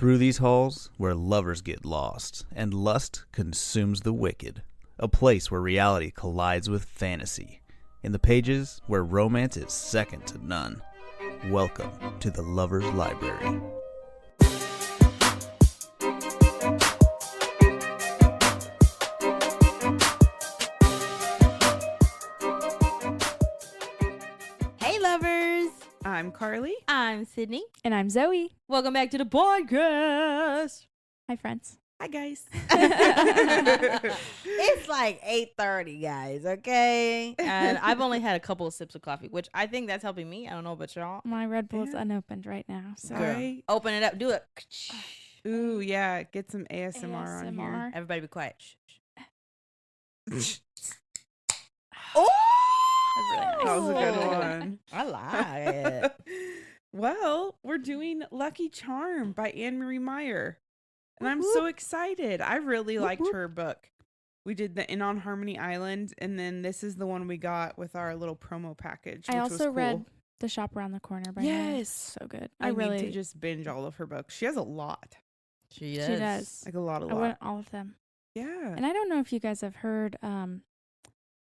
Through these halls, where lovers get lost and lust consumes the wicked, a place where reality collides with fantasy, in the pages where romance is second to none. Welcome to the Lover's Library. Hey lovers! I'm Carly. I'm Sydney. And I'm Zoe. Welcome back to the podcast. Hi, friends. Hi, guys. It's like 8:30, guys, okay? And I've only had a couple of sips of coffee, which I think that's helping me. I don't know about y'all. My Red Bull's Yeah. unopened right now. So Right. Open it up. Do it. Ooh, yeah. Get some ASMR on here. Everybody be quiet. Shh, shh. Oh! That's That was a good Oh. one. I like it. Well, we're doing Lucky Charm by Anne-Marie Meyer. And I'm so excited. I really liked her book. We did the In on Harmony Island, and then this is the one we got with our little promo package, which I was also cool. read The Shop Around the Corner by Meyer. Yes. So good. I really need to just binge all of her books. She has a lot. She She does. Like a lot. I want all of them. Yeah. And I don't know if you guys have heard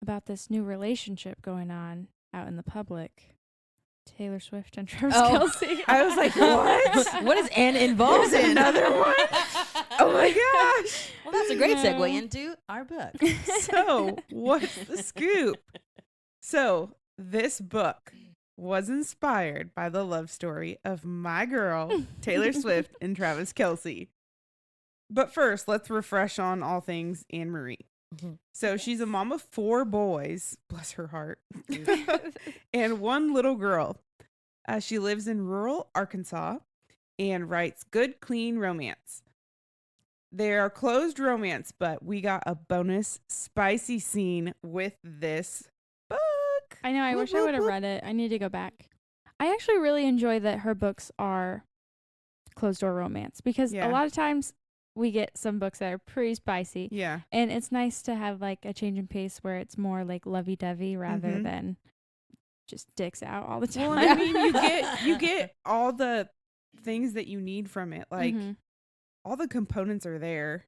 about this new relationship going on out in the public. Taylor Swift and Travis Kelce. I was like, what? What is Anne involved There's in? another one? Oh my gosh. Well, that's a great No. segue into our book. So, what's the scoop? So, this book was inspired by the love story of my girl, Taylor Swift and Travis Kelce. But first, let's refresh on all things Anne Marie. Mhm. So, she's a mom of 4 boys, bless her heart, and 1 little girl. She lives in rural Arkansas and writes good, clean romance. They are closed romance, but we got a bonus spicy scene with this book. I know. I wish I would have read it. I need to go back. I actually really enjoy that her books are closed door romance because Yeah. a lot of times we get some books that are pretty spicy. Yeah. And it's nice to have like a change in pace where it's more like lovey-dovey rather Mhm. than just dicks out all the time. Well, I mean, you get all the things that you need from it. Like Mhm. all the components are there.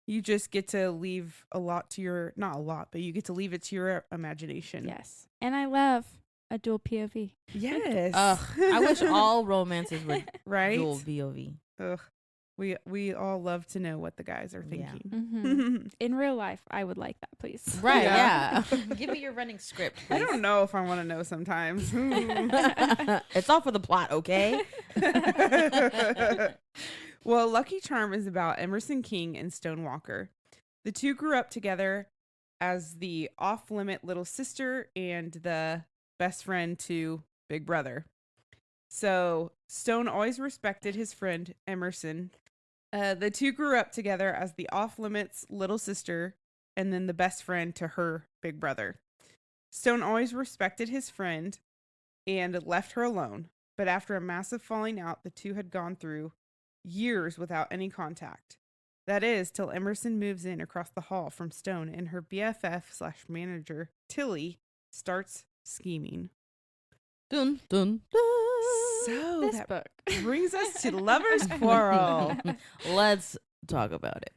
You just get to leave a lot to your, not a lot, but you get to leave it to your imagination. Yes. And I love a dual POV. Yes. I wish all romances were right. dual VOV. Ugh. We all love to know what the guys are Yeah. thinking. Mhm. In real life, I would like that, please. Right, Yeah. yeah. Give me your running script, I please. don't know if I want to know sometimes. It's all for the plot, okay? Well, Lucky Charm is about Emerson King and Stone Walker. The two grew up together as the off-limit little sister and the best friend to Big Brother. So Stone always respected his friend Emerson. The two grew up together as the off-limits little sister and then the best friend to her big brother. Stone always respected his friend and left her alone. But after a massive falling out, the two had gone through years without any contact. That is, till Emerson moves in across the hall from Stone and her BFF/manager, Tilly, starts scheming. Dun, dun, dun. So This that book brings us to Lover's Quarrel. Let's talk about it.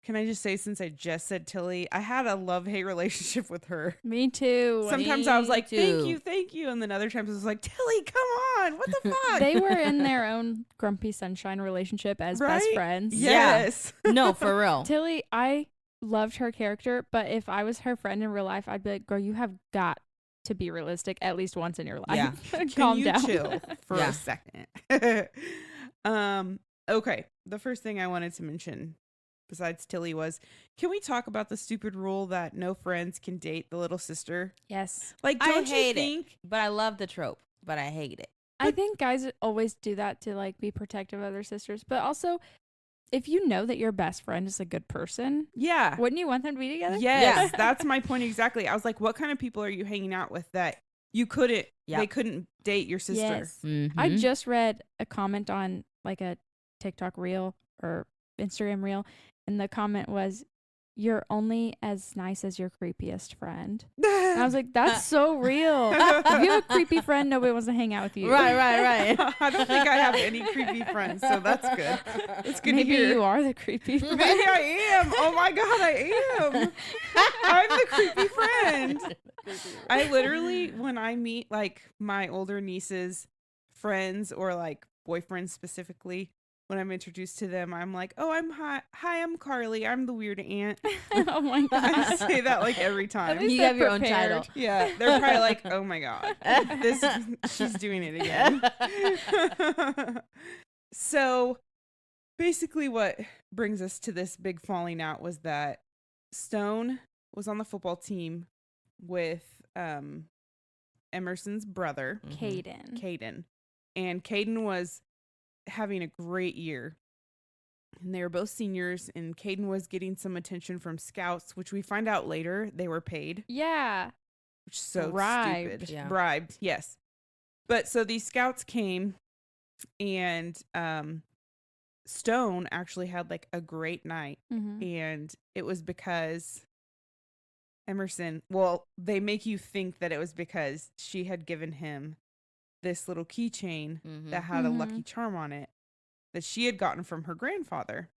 Can I just say, since I just said Tilly, I had a love-hate relationship with her. Me too. Sometimes I was like, too. thank you. And then other times I was like, Tilly, come on. What the fuck? They were in their own grumpy sunshine relationship as best Right? friends. Yes. No, for real. Tilly, I loved her character, but if I was her friend in real life, I'd be like, girl, you have got to be realistic at least once in your life. Yeah. Can Calm you down. chill for Yeah. a second? Okay. The first thing I wanted to mention besides Tilly was, can we talk about the stupid rule that no friends can date the little sister? Yes. Like, I don't hate you think? it, but I love the trope, but I hate it. I think guys always do that to like be protective of their sisters, but also if you know that your best friend is a good person, Yeah. wouldn't you want them to be together? Yes, Yeah. that's my point exactly. I was like, what kind of people are you hanging out with that you couldn't, Yep. they couldn't date your sister? Yes. Mm-hmm. I just read a comment on like a TikTok reel or Instagram reel, and the comment was, you're only as nice as your creepiest friend. And I was like, that's so real. If you have a creepy friend, nobody wants to hang out with you. Right. I don't think I have any creepy friends, so that's good. It's good Maybe to hear. you are the creepy friend. Maybe I am. Oh my God, I am. I'm the creepy friend. I literally, when I meet like my older niece's friends or like boyfriends specifically, when I'm introduced to them, I'm like, oh, hi, I'm Carly. I'm the weird aunt. Oh my I god. say that like every At time. least You they're have your own prepared. title. Yeah, they're probably like, oh my God, she's doing it again. So basically what brings us to this big falling out was that Stone was on the football team with Emerson's brother, Caden. Caden. And Caden was having a great year. And they were both seniors, and Caden was getting some attention from scouts, which we find out later they were paid. Yeah. Which is so Bribed. stupid. Yeah. Bribed, yes. But so these scouts came, and Stone actually had like a great night. Mm-hmm. And it was because Emerson, well, they make you think that it was because she had given him this little keychain that had a lucky charm on it that she had gotten from her grandfather.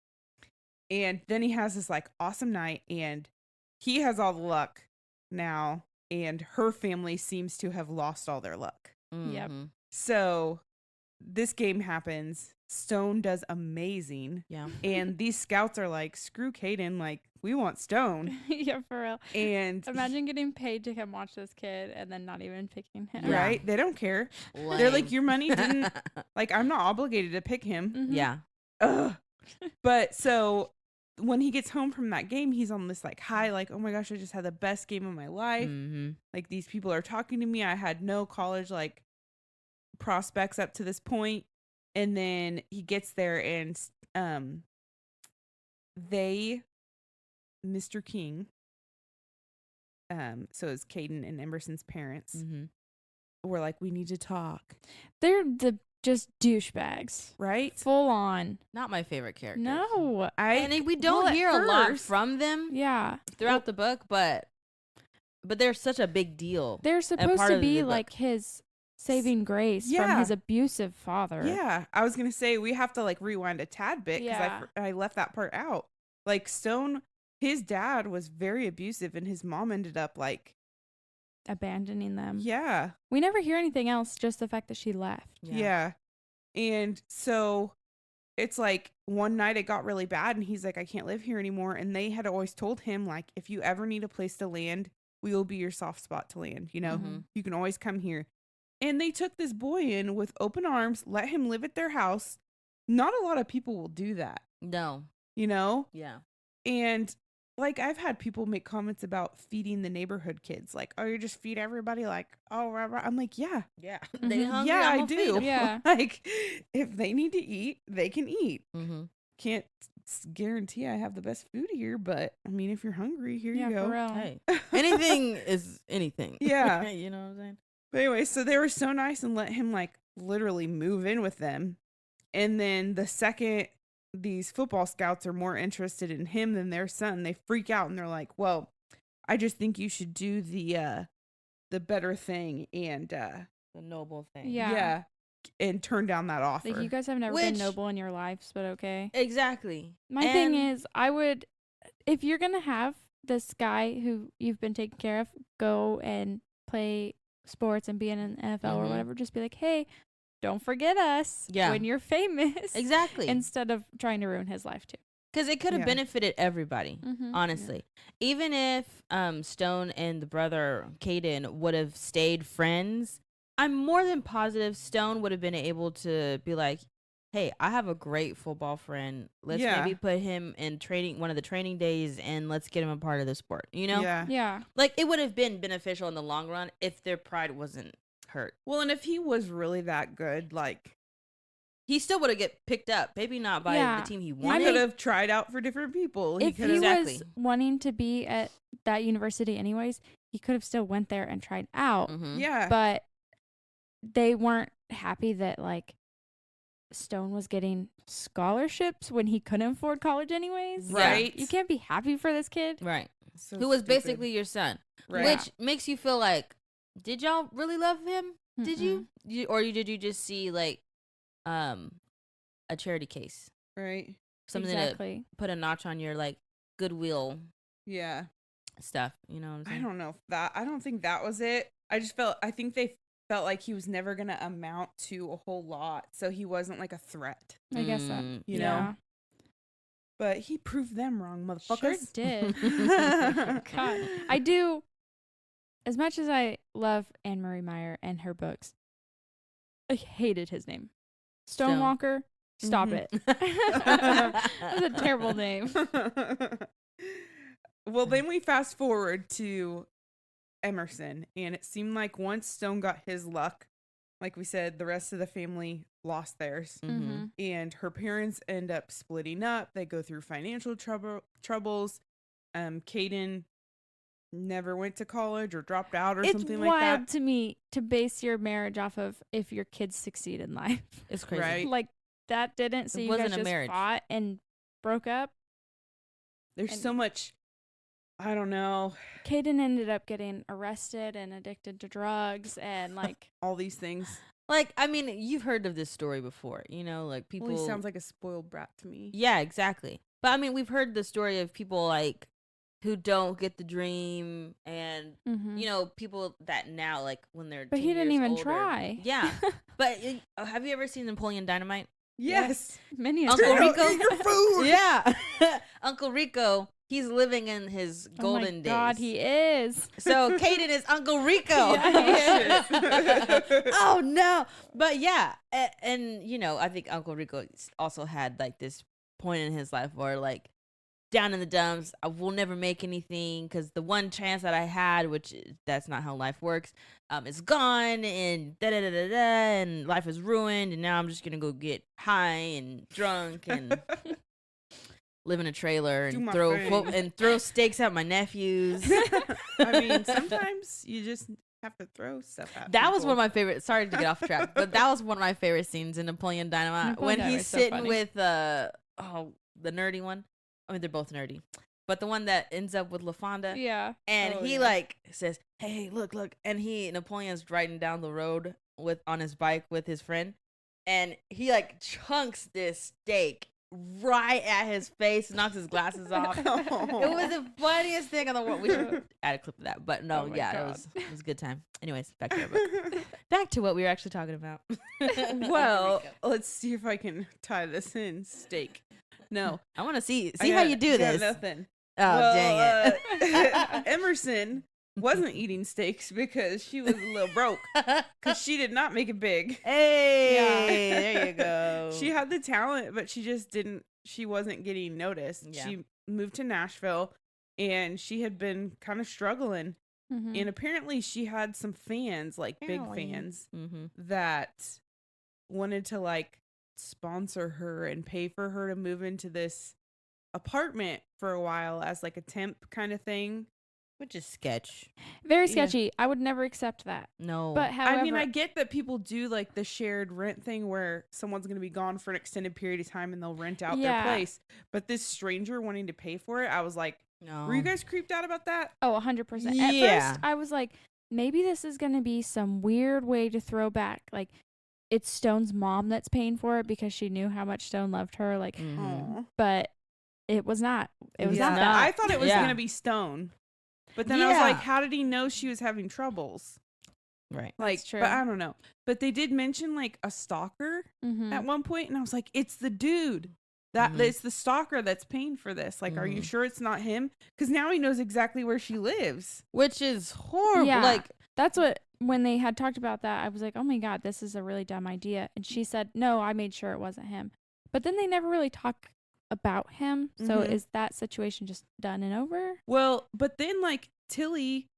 And then he has this like awesome night, and he has all the luck now, and her family seems to have lost all their luck. Yep. So this game happens. Stone does amazing. Yeah. And these scouts are like, screw Caden, like, we want Stone. Yeah, for real. And Imagine getting paid to come watch this kid and then not even picking him. Yeah. right? They don't care. They're like, your money didn't, like, I'm not obligated to pick him. Mhm. Yeah. Ugh. But so when he gets home from that game, he's on this like high, like, oh my gosh, I just had the best game of my life. Like, these people are talking to me. I had no college like prospects up to this point. And then he gets there, and Mr. King, so is Caden and Emerson's parents, were like, we need to talk. They're just douchebags. Right? Full on. Not my favorite character. No. And we don't well, at hear a lot first- from them Yeah. throughout the book, but they're such a big deal. They're supposed part to of the be book. like his saving grace Yeah. from his abusive father. Yeah, I was gonna say we have to like rewind a tad bit because Yeah. I left that part out. Like Stone, his dad was very abusive, and his mom ended up like, Abandoning them. yeah, We never hear anything else, just the fact that she left. yeah, and so it's like one night it got really bad, and he's like, I can't live here anymore. And they had always told him like, if you ever need a place to land, we will be your soft spot to land. You know, you can always come here. And they took this boy in with open arms, let him live at their house. Not a lot of people will do that, No. you know? Yeah. And like, I've had people make comments about feeding the neighborhood kids. Like, oh, you just feed everybody? Like, oh, rah, rah. I'm like, yeah. Yeah. Mhm. They hungry, Yeah, I'm I gonna feed do. 'em. Yeah. Like, if they need to eat, they can eat. Mhm. Can't guarantee I have the best food here, but I mean, if you're hungry, here Yeah, you go. for real. Hey, anything is anything. Yeah. You know what I'm saying? But anyway, so they were so nice and let him like literally move in with them. And then the second these football scouts are more interested in him than their son, they freak out and they're like, well, I just think you should do the better thing and The noble thing. Yeah. and turn down that offer. Like, you guys have never Which- been noble in your lives, but okay. Exactly. My thing And- is, I would, if you're going to have this guy who you've been taking care of go and play sports and be in an NFL or Mhm. whatever, just be like, hey, don't forget us Yeah. when you're famous. Exactly. Instead of trying to ruin his life, too. Because it could have Yeah. benefited everybody. Mm-hmm. Honestly, even if Stone and the brother Caden would have stayed friends, I'm more than positive Stone would have been able to be like, hey, I have a great football friend. Let's Yeah. maybe put him in training, one of the training days, and let's get him a part of the sport. You know, Yeah. Yeah. like it would have been beneficial in the long run if their pride wasn't hurt. Well, and if he was really that good, like, He still would have get picked up, maybe not by Yeah. the team he he wanted. could have tried out for different people. If could he have was Exactly. wanting to be at that university anyways, he could have still went there and tried out. Mhm. yeah. But they weren't happy that, like, Stone was getting scholarships when he couldn't afford college anyways. Right. You can't be happy for this kid. Right. So Who was stupid. basically your son. Right. Which makes you feel like, did y'all really love him? Did you? Did you just see like a charity case? Right. Something Exactly. to put a notch on your like goodwill Yeah. stuff. You know what I'm saying? I don't think that was it. I think they felt like he was never going to amount to a whole lot. So he wasn't like a threat, I guess that. you yeah. know? But he proved them wrong, Sure motherfuckers. did. God. I do, as much as I love Anne Marie Meyer and her books, I hated his name. Stonewalker. Stop Mhm. it. That's a terrible name. Well, then we fast forward to Emerson, and it seemed like once Stone got his luck, like we said, the rest of the family lost theirs. Mm-hmm. And her parents end up splitting up. They go through financial troubles. Caden never went to college or dropped out or something like that. It's wild to me to base your marriage off of if your kids succeed in life. It's crazy. Right. Like, that didn't. So It you wasn't guys a just marriage. fought and broke up. There's And- so much, I don't know, Caden ended up getting arrested and addicted to drugs and like all these things. Like, I mean, you've heard of this story before, you know, like people. Well, he sounds like a spoiled brat to me. Yeah, exactly. But I mean, we've heard the story of people like who don't get the dream, and you know, people that now like when they're. But 10 he didn't years even older. try. Yeah, but have you ever seen Napoleon Dynamite? Yes. Many a Uncle time. Rico? Eat your food. Yeah, Uncle Rico. He's living in his golden days. Oh my God, he is. So Caden is Uncle Rico. Yeah, he is. Oh no! But yeah, and you know, I think Uncle Rico also had like this point in his life where like down in the dumps, I will never make anything because the one chance that I had, that's not how life works, is gone, and da da da da da, and life is ruined, and now I'm just gonna go get high and drunk and. Live in a trailer Do and my throw thing. throw steaks at my nephews. I mean, sometimes you just have to throw stuff at That was people. one of my favorite. Sorry to get off track, but that was one of my favorite scenes in Napoleon Dynamite Napoleon when Dynamite's he's so sitting funny. with the nerdy one. I mean, they're both nerdy, but the one that ends up with LaFonda, Yeah. and Oh, he yeah. like says, "Hey, look!" And Napoleon's riding down the road on his bike with his friend, and he like chunks this steak right at his face, knocks his glasses off. It was the funniest thing in the world. We should add a clip of that. But no, Oh my yeah, God. it was a good time. Anyways, back to our book. Back to what we were actually talking about. Well, let's see if I can tie this in. Steak. No. I want to see I how got- you do got this. Nothing. Oh, Well, dang it. Emerson wasn't eating steaks because she was a little broke. Because she did not make it big. Hey, there you go. She had the talent, but she wasn't getting noticed. Yeah. She moved to Nashville and she had been kind of struggling. Mhm. And apparently she had some fans, like big Apparently. fans, Mm-hmm. that wanted to like sponsor her and pay for her to move into this apartment for a while as like a temp kind of thing. Which is sketch. Very Yeah. sketchy. I would never accept that. No. But however, I mean, I get that people do like the shared rent thing where someone's going to be gone for an extended period of time and they'll rent out their Yeah. place. But this stranger wanting to pay for it, I was like, no. were you guys creeped out about that? oh, 100%. At Yeah. first, I was like, maybe this is going to be some weird way to throw back. Like, it's Stone's mom that's paying for it because she knew how much Stone loved her. Like, Mhm. Aw. but it was not. It was Yeah. not not. that. I thought it was Yeah. going to be Stone. But then I was Yeah. like, how did he know she was having troubles? Right. Like, true. but I don't know. But they did mention like a stalker Mhm. at one point, and I was like, it's the dude. Mhm. It's the stalker that's paying for this. Like, are you Mhm. sure it's not him? Because now he knows exactly where she lives. Which is horrible. Yeah. Like, That's what, when they had talked about that, I was like, oh my God, this is a really dumb idea. And she said, no, I made sure it wasn't him. But then they never really talk about him. So Mhm. is that situation just done and over? Well, but then like Tilly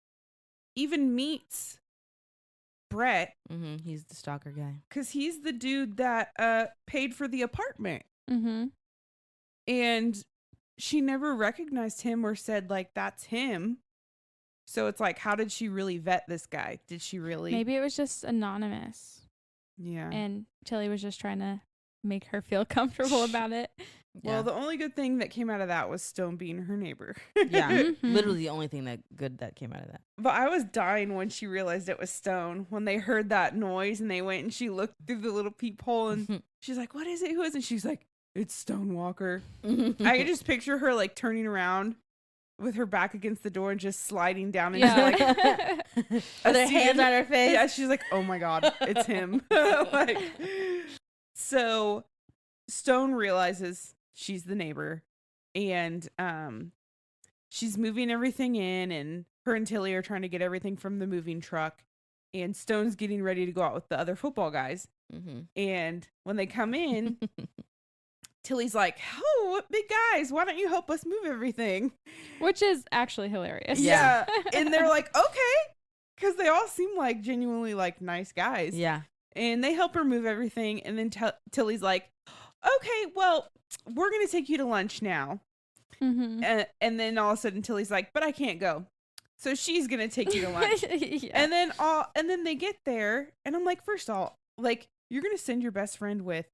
even meets Brett he's the stalker guy. because he's the dude that paid for the apartment, Mm-hmm. and she never recognized him or said like that's him. So it's like, how did she really vet this guy? Did she really? Maybe it was just anonymous. Yeah. And Tilly was just trying to make her feel comfortable about it. Well, the only good thing that came out of that was Stone being her neighbor. yeah, Mhm. literally the only thing that came out of that. But I was dying when she realized it was Stone. When they heard that noise and they went and she looked through the little peephole and she's like, "What is it? Who is it?" She's like, "It's Stone Walker." I could just picture her like turning around with her back against the door and just sliding down into like with her hands on her face. Yeah, she's like, "Oh my god, it's him." Like, so Stone realizes she's the neighbor, and she's moving everything in, and her and Tilly are trying to get everything from the moving truck, and Stone's getting ready to go out with the other football guys. And when they come in, Tilly's like, "Oh, what big guys, why don't you help us move everything?" Which is actually hilarious. Yeah. And they're like, "Okay," because they all seem like genuinely like nice guys. Yeah. And they help her move everything, and then Tilly's like, "Okay, well, we're gonna take you to lunch now." Mm-hmm. And then all of a sudden Tilly's like, "But I can't go," so she's gonna take you to lunch. Yeah. And then they get there, and I'm like, first of all, like, you're gonna send your best friend with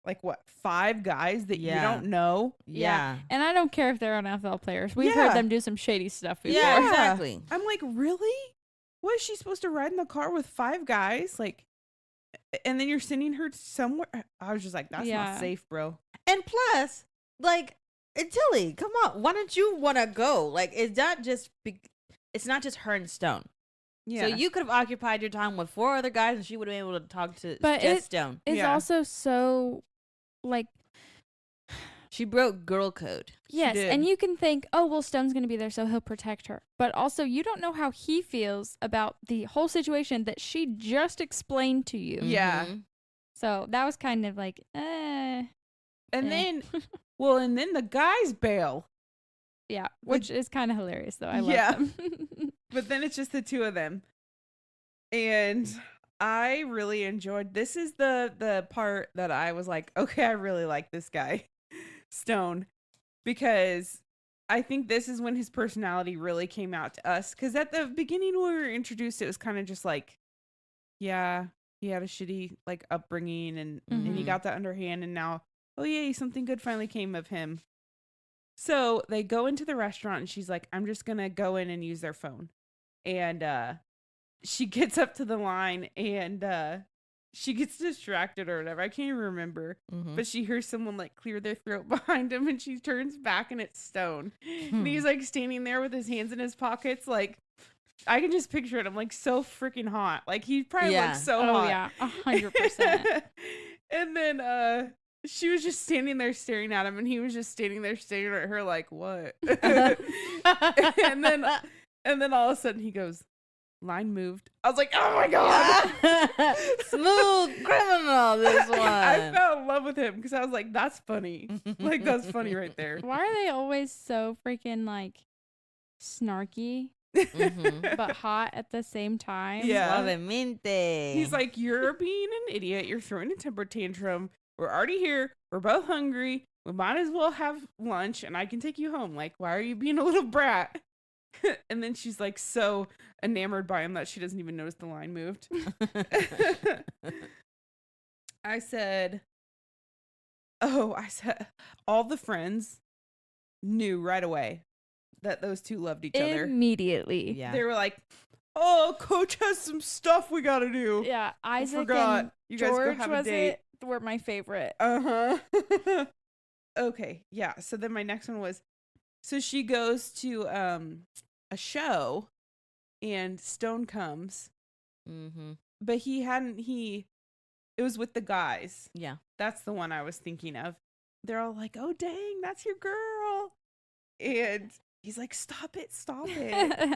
like what, 5 guys that you don't know? Yeah. And I don't care if they're NFL players. We've Yeah. heard them do some shady stuff before. Yeah, exactly. I'm like, really? What, is she supposed to ride in the car with 5 guys? Like, and then you're sending her somewhere? I was just like, that's not safe, bro. And plus, like, Tilly, come on. Why don't you want to go? Like, it's not just her and Stone. Yeah. So you could have occupied your time with 4 other guys and she would have been able to talk to just Stone. It's also so, like... She broke girl code. Yes, and you can think, oh, well, Stone's going to be there, so he'll protect her. But also, you don't know how he feels about the whole situation that she just explained to you. Yeah. So that was kind of like, And then, well, and then the guys bail. Yeah, which is kind of hilarious, though. I love them. But then it's just the 2 of them. And I really enjoyed, this is the part that I was like, okay, I really like this guy, Stone, because I think this is when his personality really came out to us. Because at the beginning when we were introduced, it was kind of just like, yeah, he had a shitty like upbringing and he got that underhand, and now, oh yay, something good finally came of him. So they go into the restaurant and she's like, "I'm just gonna go in and use their phone." And she gets up to the line and she gets distracted or whatever. I can't even remember. But she hears someone like clear their throat behind him, and she turns back and it's Stone. And he's like standing there with his hands in his pockets. Like, I can just picture it. I'm like, so freaking hot. Like, he probably looks so hot. Oh yeah, 100%. And then she was just standing there staring at him, and he was just standing there staring at her like, what? and then all of a sudden he goes, "Line moved." I was like, oh my god. Smooth criminal, this one. I fell in love with him because I was like, that's funny. Like, that's funny right there. Why are they always so freaking like snarky but hot at the same time? Yeah. Suavemente. He's like, "You're being an idiot. You're throwing a temper tantrum. We're already here. We're both hungry. We might as well have lunch and I can take you home. Like, why are you being a little brat?" And then she's like so enamored by him that she doesn't even notice the line moved. I said all the friends knew right away that those 2 loved each other. Immediately. Yeah. They were like, "Oh, Coach has some stuff we gotta do." Yeah, Isaac forgot. and You guys go George have a date. were my favorite. Uh-huh. Okay, yeah. So then my next one was, so she goes to a show and Stone comes. But it was with the guys. Yeah. That's the one I was thinking of. They're all like, "Oh dang, that's your girl." And he's like, "Stop it.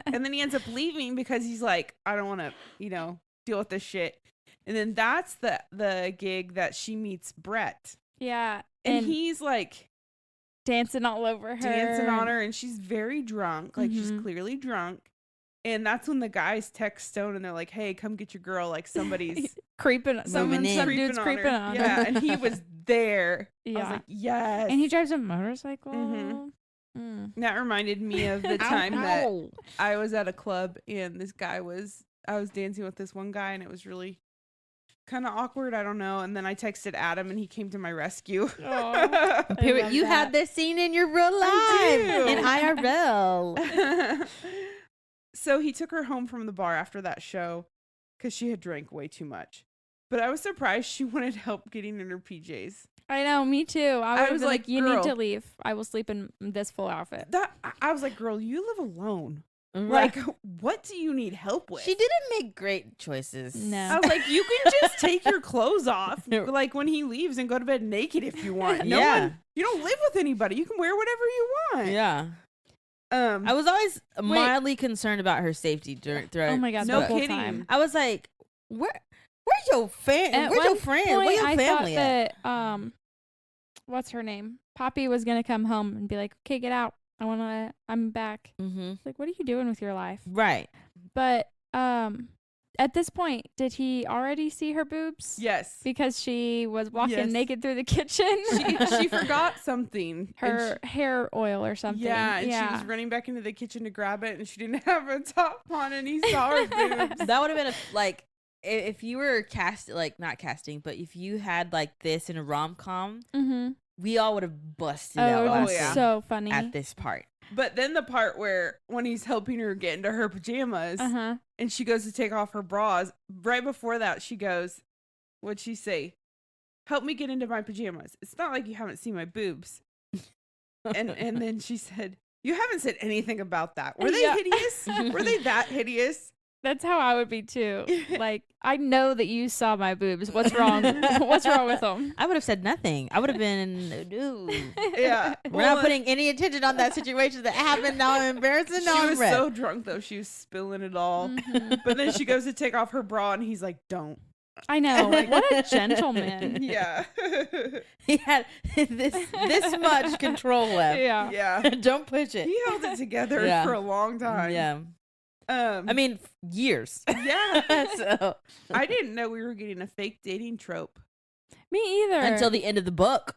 And then he ends up leaving because he's like, "I don't want to, deal with this shit." And then that's the gig that she meets Brett. Yeah. And he's like dancing all over her. Dancing on her, and she's very drunk. Like, she's clearly drunk. And that's when the guys text Stone and they're like, "Hey, come get your girl. Like, somebody's creeping. Some dude's creeping on her." Yeah, and he was there. Yeah. I was like, yes. And he drives a motorcycle. That reminded me of the time that I was at a club and I was dancing with this one guy, and it was really kind of awkward. I don't know. And then I texted Adam, and he came to my rescue. Aw. I Period. love You that. had this scene in your real life I in IRL. So he took her home from the bar after that show because she had drank way too much. But I was surprised she wanted help getting in her PJs. I know, me too. I was was like, like, you need to girl. leave. I will sleep in this full outfit. I was like, girl, you live alone. Right. Like, what do you need help with? She didn't make great choices. I No. was like, you can just take your clothes off, like when he leaves, and go to bed naked if you want. No Yeah. one, you don't live with anybody. You can wear whatever you want. Yeah. I I was always mildly concerned about her safety throughout. Oh my god, No the whole kidding. time. I was like, where's your At where's your one friend? point, Where your I family thought at? that what's her name? Poppy was gonna come home and be like, okay, get out. I'm back. Mm-hmm. It's like, what are you doing with your life? Right. But at this point, did he already see her boobs? yes. Because she was walking Yes. naked through the kitchen. She forgot something. and her hair oil or something. Yeah, and she was running back into the kitchen to grab it, and she didn't have a top on, and he saw her boobs. That would have been if you were not casting, but if you had like this in a rom-com, Mm-hmm. we all would have busted Oh, out it was yeah. so funny. at this part. But then the part where when he's helping her get into her pajamas, Uh-huh. and she goes to take off her bras, right before that, she goes, what'd she say? Help me get into my pajamas. It's not like you haven't seen my boobs. And then she said, you haven't said anything about that. Were they Yeah. hideous? Were they that hideous? That's how I would be too. Like, I know that you saw my boobs. What's wrong? What's wrong with them? I would have said nothing. I would have been, no. Yeah. We're not putting any attention on that situation that happened. Now I'm embarrassed and now She I'm was red. so drunk, though. She was spilling it all. Mhm. But then she goes to take off her bra, and he's like, don't. I know. What a gentleman. Yeah. He had this much control left. Yeah. Yeah. Don't push it. He held it together Yeah. for a long time. Yeah. I mean, years. yeah. So I didn't know we were getting a fake dating trope. Me either. until the end of the book.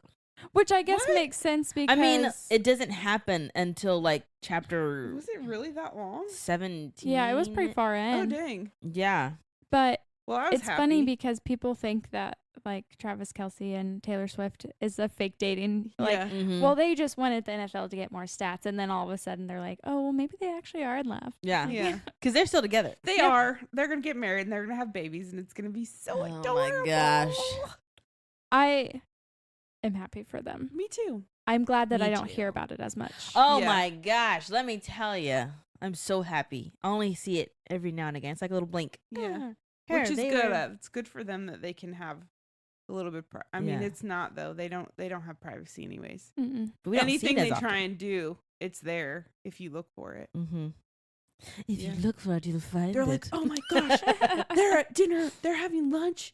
Which I guess What? makes sense because I mean, it doesn't happen until like chapter Was it really that long? 17. yeah, it was pretty far Oh, in. dang. Yeah. But Well, I was it's happy. funny because people think that like Travis Kelce and Taylor Swift is a fake dating. Like, Yeah. Mhm. well, they just wanted the NFL to get more stats, and then all of a sudden they're like, oh, well, maybe they actually are in love. Yeah. Yeah. Because they're still together. They Yep. are. They're going to get married, and they're going to have babies, and it's going to be so Oh my adorable. gosh. I am happy for them. Me too. I'm glad that Me I don't too. hear about it as much. Oh Yeah. my gosh. Let me tell you. I'm so happy. I only see it every now and again. It's like a little blink. Yeah. Here, Which is they good. were- It's good for them that they can have a little bit. I mean, Yeah. it's not though. They don't have privacy anyways. Mm-mm. But we don't see Anything it as they often. try and do, it's there if you look for it. Mm-hmm. If Yeah. you look for it, you'll find They're it. like, oh my gosh, they're at dinner. They're having lunch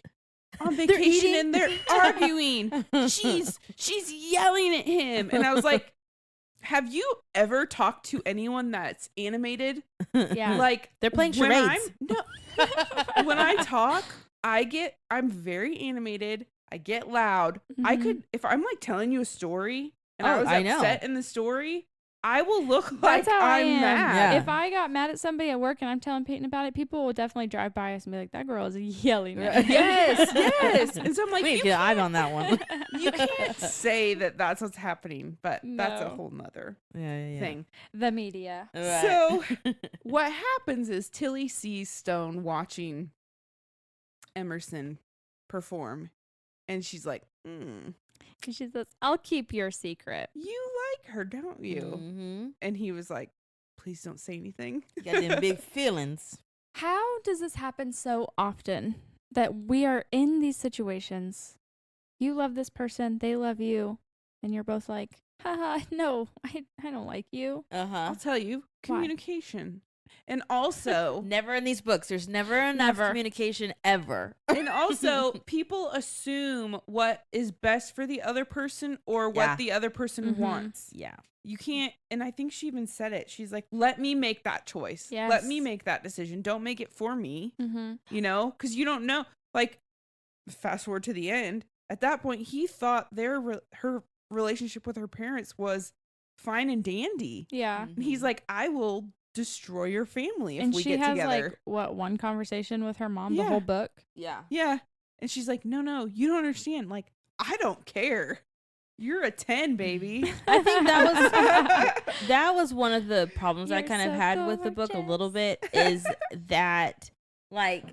on They're vacation, eating. and they're arguing. She's yelling at him, and I was like, have you ever talked to anyone that's animated? Yeah. Like They're playing when charades. when I talk, I'm very animated. I get loud. I Mhm. could, if I'm like telling you a story and I Oh, was I know. upset in the story, I will look like That's how I I'm am. mad. Yeah. If I got mad at somebody at work and I'm telling Peyton about it, people will definitely drive by us and be like, that girl is yelling at me." Yes, yes. And so I'm like, we need you to get eyes on that one. you can't say that that's what's happening, but that's a No. whole nother yeah. thing. The media. Right. So what happens is Tilly sees Stone watching Emerson perform, and she's like, And she says, I'll keep your secret. you like her, don't you? Mm-hmm. And he was like, please don't say anything. You got them big feelings. How does this happen so often that we are in these situations? You love this person, they love you, and you're both like, haha, no, I don't like you. Uh-huh. I'll tell you, Why? communication. And also, Never in these books. There's never enough Never. communication ever. and also, people assume what is best for the other person or what Yeah. the other person Mhm. wants. Yeah. You can't, and I think she even said it. She's like, let me make that choice. Let me Yes. make that decision. Don't make it for me, Mm-hmm. you know? Because you don't know. Like, fast forward to the end. At that point, he thought her relationship with her parents was fine and dandy. Yeah. And he's like, I will destroy your family if And we she get has together. like, what, one conversation with her mom the Yeah. whole book? Yeah. Yeah. And she's like, no, you don't understand. Like, I don't care. You're a 10, baby. I think that was one of the problems I You're kind of so had with the book a little gorgeous. bit is that, like,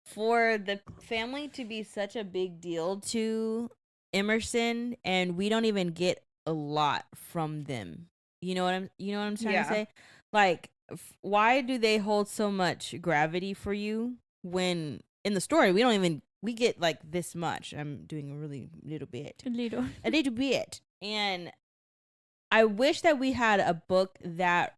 for the family to be such a big deal to Emerson, and we don't even get a lot from them. You know what I'm trying Yeah. to say? Like, why do they hold so much gravity for you when in the story we get like this much? I'm doing a really little bit. A little bit. And I wish that we had a book that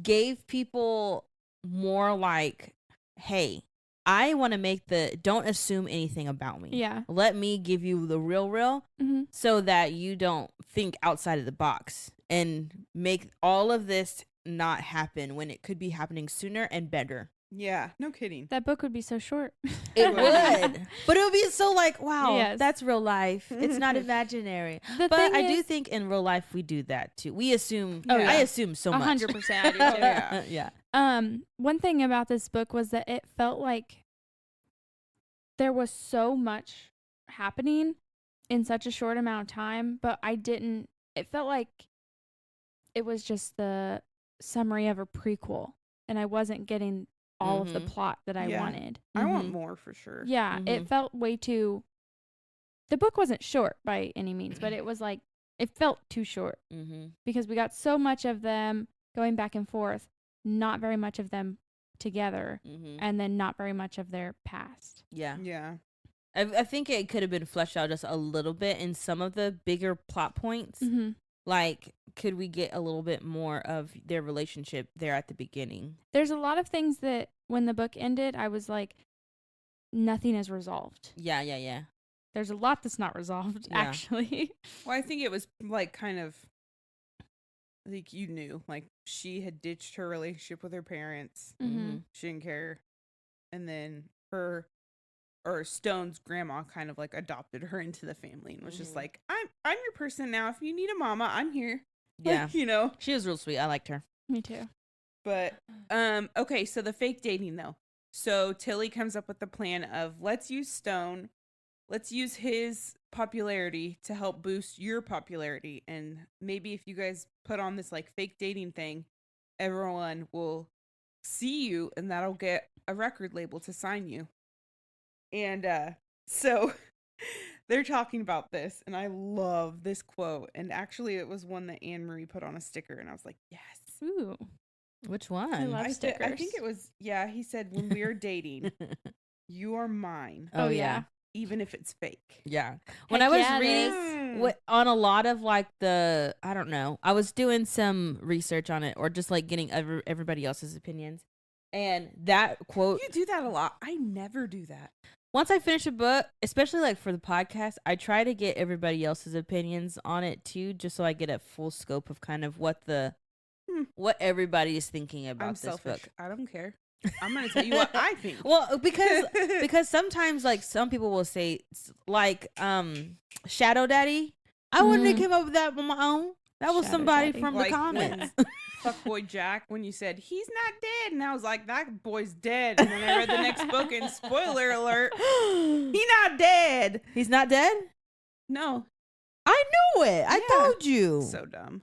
gave people more like, hey, I want to make don't assume anything about me. Yeah. Let me give you the real Mm-hmm. so that you don't think outside of the box and make all of this not happen when it could be happening sooner and better. Yeah, no kidding. That book would be so short. It would. But it would be so like, wow, Yes. that's real life. It's not imaginary. The But thing I do is- think in real life we do that too. We assume. Oh, yeah. I assume so much. 100% I do too. Yeah. Yeah. One thing about this book was that it felt like there was so much happening in such a short amount of time, but it felt like it was just the summary of a prequel, and I wasn't getting all of the Mhm. plot that I Yeah. wanted. I want Mhm. more for sure. Yeah, Mhm. it felt way too. The book wasn't short by any means, but it was like, it felt too short Mm-hmm. because we got so much of them going back and forth, not very much of them together, Mm-hmm. and then not very much of their past. Yeah. Yeah. I think it could have been fleshed out just a little bit in some of the bigger plot points. Mm-hmm. Like, could we get a little bit more of their relationship there at the beginning? There's a lot of things that when the book ended, I was like, nothing is resolved. Yeah. There's a lot that's not resolved, Yeah. actually. Well, I think it was like kind of like you knew, like she had ditched her relationship with her parents. Mm-hmm. She didn't care. And then Stone's grandma kind of like adopted her into the family and was just Mhm. like, I'm your person now. If you need a mama, I'm here. Yeah. Like, you know. She was real sweet. I liked her. Me too. But okay, so the fake dating though. So Tilly comes up with the plan of let's use Stone. Let's use his popularity to help boost your popularity. And maybe if you guys put on this like fake dating thing, everyone will see you and that'll get a record label to sign you. And so they're talking about this, and I love this quote. And actually, it was one that Anne Marie put on a sticker, and I was like, yes. Ooh. Which one? I love I stickers. think it was, yeah, he said, when we're dating, you are mine, Oh, yeah. even if it's fake. Yeah. When Heck I was yeah, it reading is. on a lot of like I don't know, I was doing some research on it or just like getting everybody else's opinions. And that quote, You do that a lot. I never do that. once I finish a book, especially like for the podcast, I try to get everybody else's opinions on it too, just so I get a full scope of kind of what what everybody is thinking about I'm this selfish. book. I don't care. I'm going to tell you what I think. Well, because sometimes like some people will say like Shadow Daddy, I wouldn't have Mhm. came up with that on my own. That was Shadow somebody Daddy. from Like the when- comments. Fuckboy Jack, when you said he's not dead, and I was like, that boy's dead. And then I read the next book, and spoiler alert, he not dead. He's not dead? No, I knew it. I Yeah. told you. so dumb,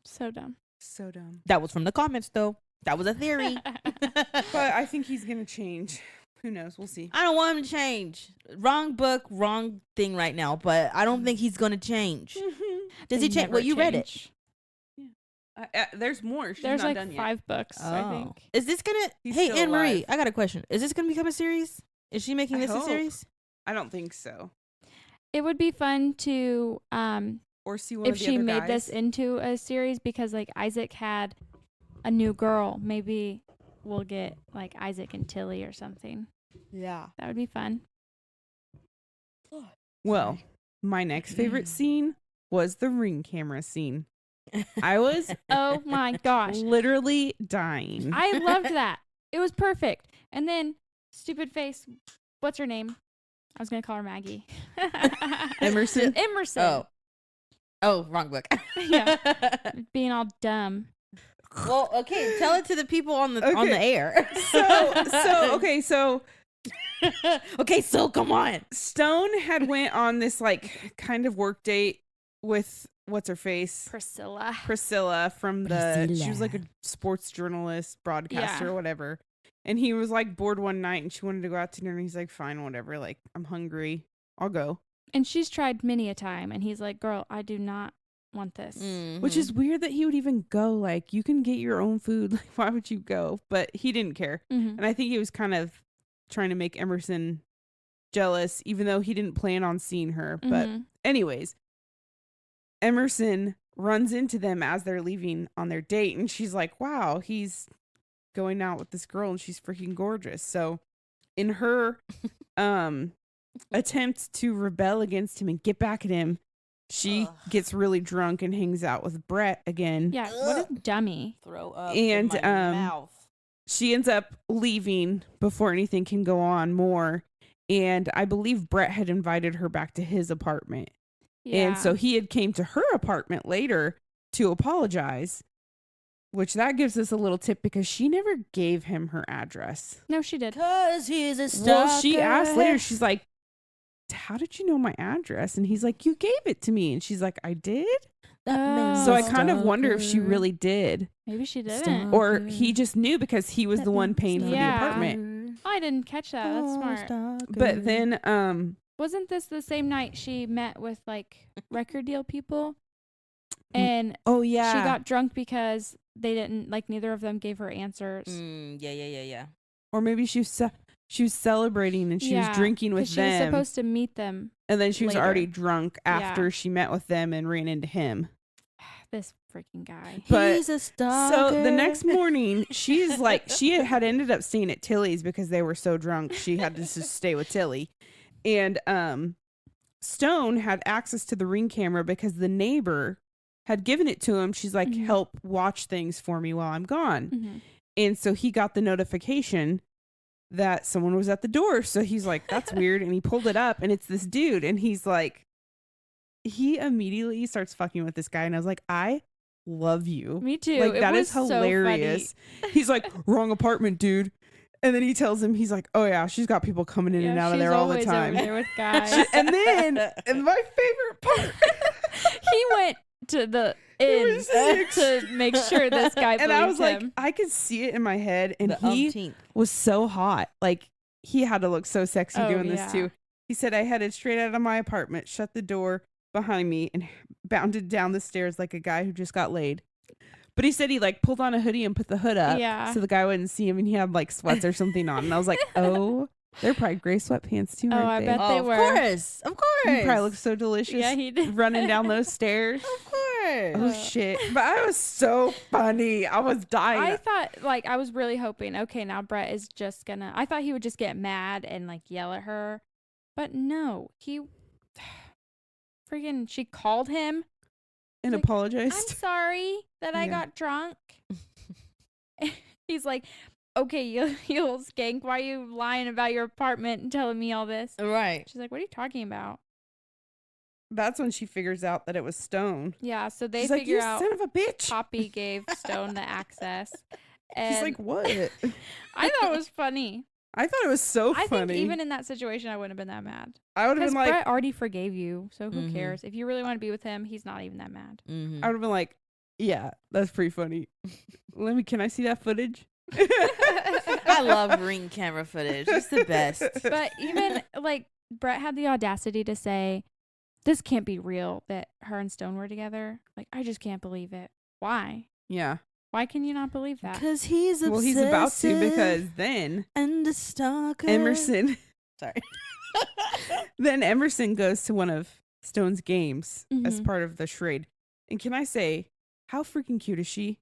So dumb. so dumb. That was from the comments though. That was a theory. But I think he's gonna change. Who knows? We'll see. I don't want him to change. Wrong book, wrong thing right now, but I don't think he's going to change. Does he They change? never Well, you read it. change. There's more. She's There's not like done 5 books, I Oh. think. Is this going to... He's Hey, still Anne-Marie, alive. I got a question. Is this going to become a series? Is she making I this a hope. series? yet. I don't think so. It would be fun to Or see one if of the she other made guys. this into a series, because like Isaac had a new girl. Maybe we'll get like Isaac and Tilly or something. Yeah. That would be fun. Well, my next favorite scene was the ring camera scene. I was Oh my gosh. literally dying. I loved that. It was perfect. And then stupid face, what's her name? I was going to call her Maggie. Emerson. Emerson. Oh, wrong book. Yeah. Being all dumb. Well, okay. Tell it to the people on the Okay. air. So Okay, so come on. Stone had went on this like kind of work date with what's her face? Priscilla from she was like a sports journalist, broadcaster, or whatever. And he was like bored one night and she wanted to go out to dinner and he's like, fine, whatever. Like, I'm hungry. I'll go. And she's tried many a time and he's like, girl, I do not want this. Mm-hmm. Which is weird that he would even go. Like, you can get your own food. Like, why would you go? But he didn't care. Mm-hmm. And I think he was kind of trying to make Emerson jealous, even though he didn't plan on seeing her. But anyways, Emerson runs into them as they're leaving on their date. And she's like, wow, he's going out with this girl and she's freaking gorgeous. So in her attempt to rebel against him and get back at him, she gets really drunk and hangs out with Brett again. Yeah, what a dummy. Throw up And in my mouth. she ends up leaving before anything can go on more. And I believe Brett had invited her back to his apartment. Yeah. And so he had came to her apartment later to apologize, which that gives us a little tip because she never gave him her address. No, she did. Because he's a stalker. Well, she asked later, she's like, how did you know my address? And he's like, you gave it to me. And she's like, I did? So I kind of wonder if she really did. Maybe she didn't. Or he just knew because he was the one paying for the apartment. I didn't catch that. That's smart. But then wasn't this the same night she met with like record deal people? And oh yeah, she got drunk because they didn't like neither of them gave her answers. Yeah. Or maybe she was celebrating and she was drinking with she them. She was supposed to meet them. And then she was later. already drunk after she met with them and ran into him. This freaking guy. But, he's a stalker. So the next morning, she's like, she had ended up staying at Tilly's because they were so drunk. She had to just stay with Tilly. And Stone had access to the Ring camera because the neighbor had given it to him. She's like, help watch things for me while I'm gone. Mm-hmm. And so he got the notification that someone was at the door. So he's like, that's weird. And he pulled it up and it's this dude. And he's like, he immediately starts fucking with this guy. And I was like, I love you. Me too. Like, that is hilarious. So He's like, wrong apartment, dude. And then he tells him, he's like, oh yeah, she's got people coming in and out of there all the time. Over there with guys. And then, and my favorite part, he went to the inn to make sure this guy believed him. And I was like, I could see it in my head. And he was so hot. Like, he had to look so sexy doing this too. He said, I headed straight out of my apartment, shut the door behind me, and bounded down the stairs like a guy who just got laid. But he said he like pulled on a hoodie and put the hood up so the guy wouldn't see him, and he had like sweats or something on. And I was like, oh, they're probably gray sweatpants too, aren't they? I bet they were. Of course. He probably looked so delicious. Yeah, he did. Running down those stairs. Of course. Oh shit. But I was so funny. I was dying. I thought, like, I was really hoping, okay, now Brett is just gonna, I thought he would just get mad and like yell at her. But no, he freaking, she called him and like, apologized. I'm sorry that I got drunk. He's like, okay, you skank, why are you lying about your apartment and telling me all this? Right. She's like, what are you talking about? That's when she figures out that it was Stone. Yeah, so they She's figure like, you out son of a bitch. Poppy gave Stone the access. And She's like, what? I thought it was funny. I thought it was so I funny. think even in that situation, I wouldn't have been that mad. I would have Because been like, Brett already forgave you, so who cares? If you really want to be with him, he's not even that mad. I would have been like, yeah, that's pretty funny. Can I see that footage? I love Ring camera footage. It's the best. But even like Brett had the audacity to say, this can't be real that her and Stone were together. Like, I just can't believe it. Why? Yeah. Why can you not believe that? Because he's obsessive. Well, he's about to, because then and a stalker. Emerson. Sorry. Then Emerson goes to one of Stone's games as Mhm. part of the charade. And can I say, how freaking cute is she?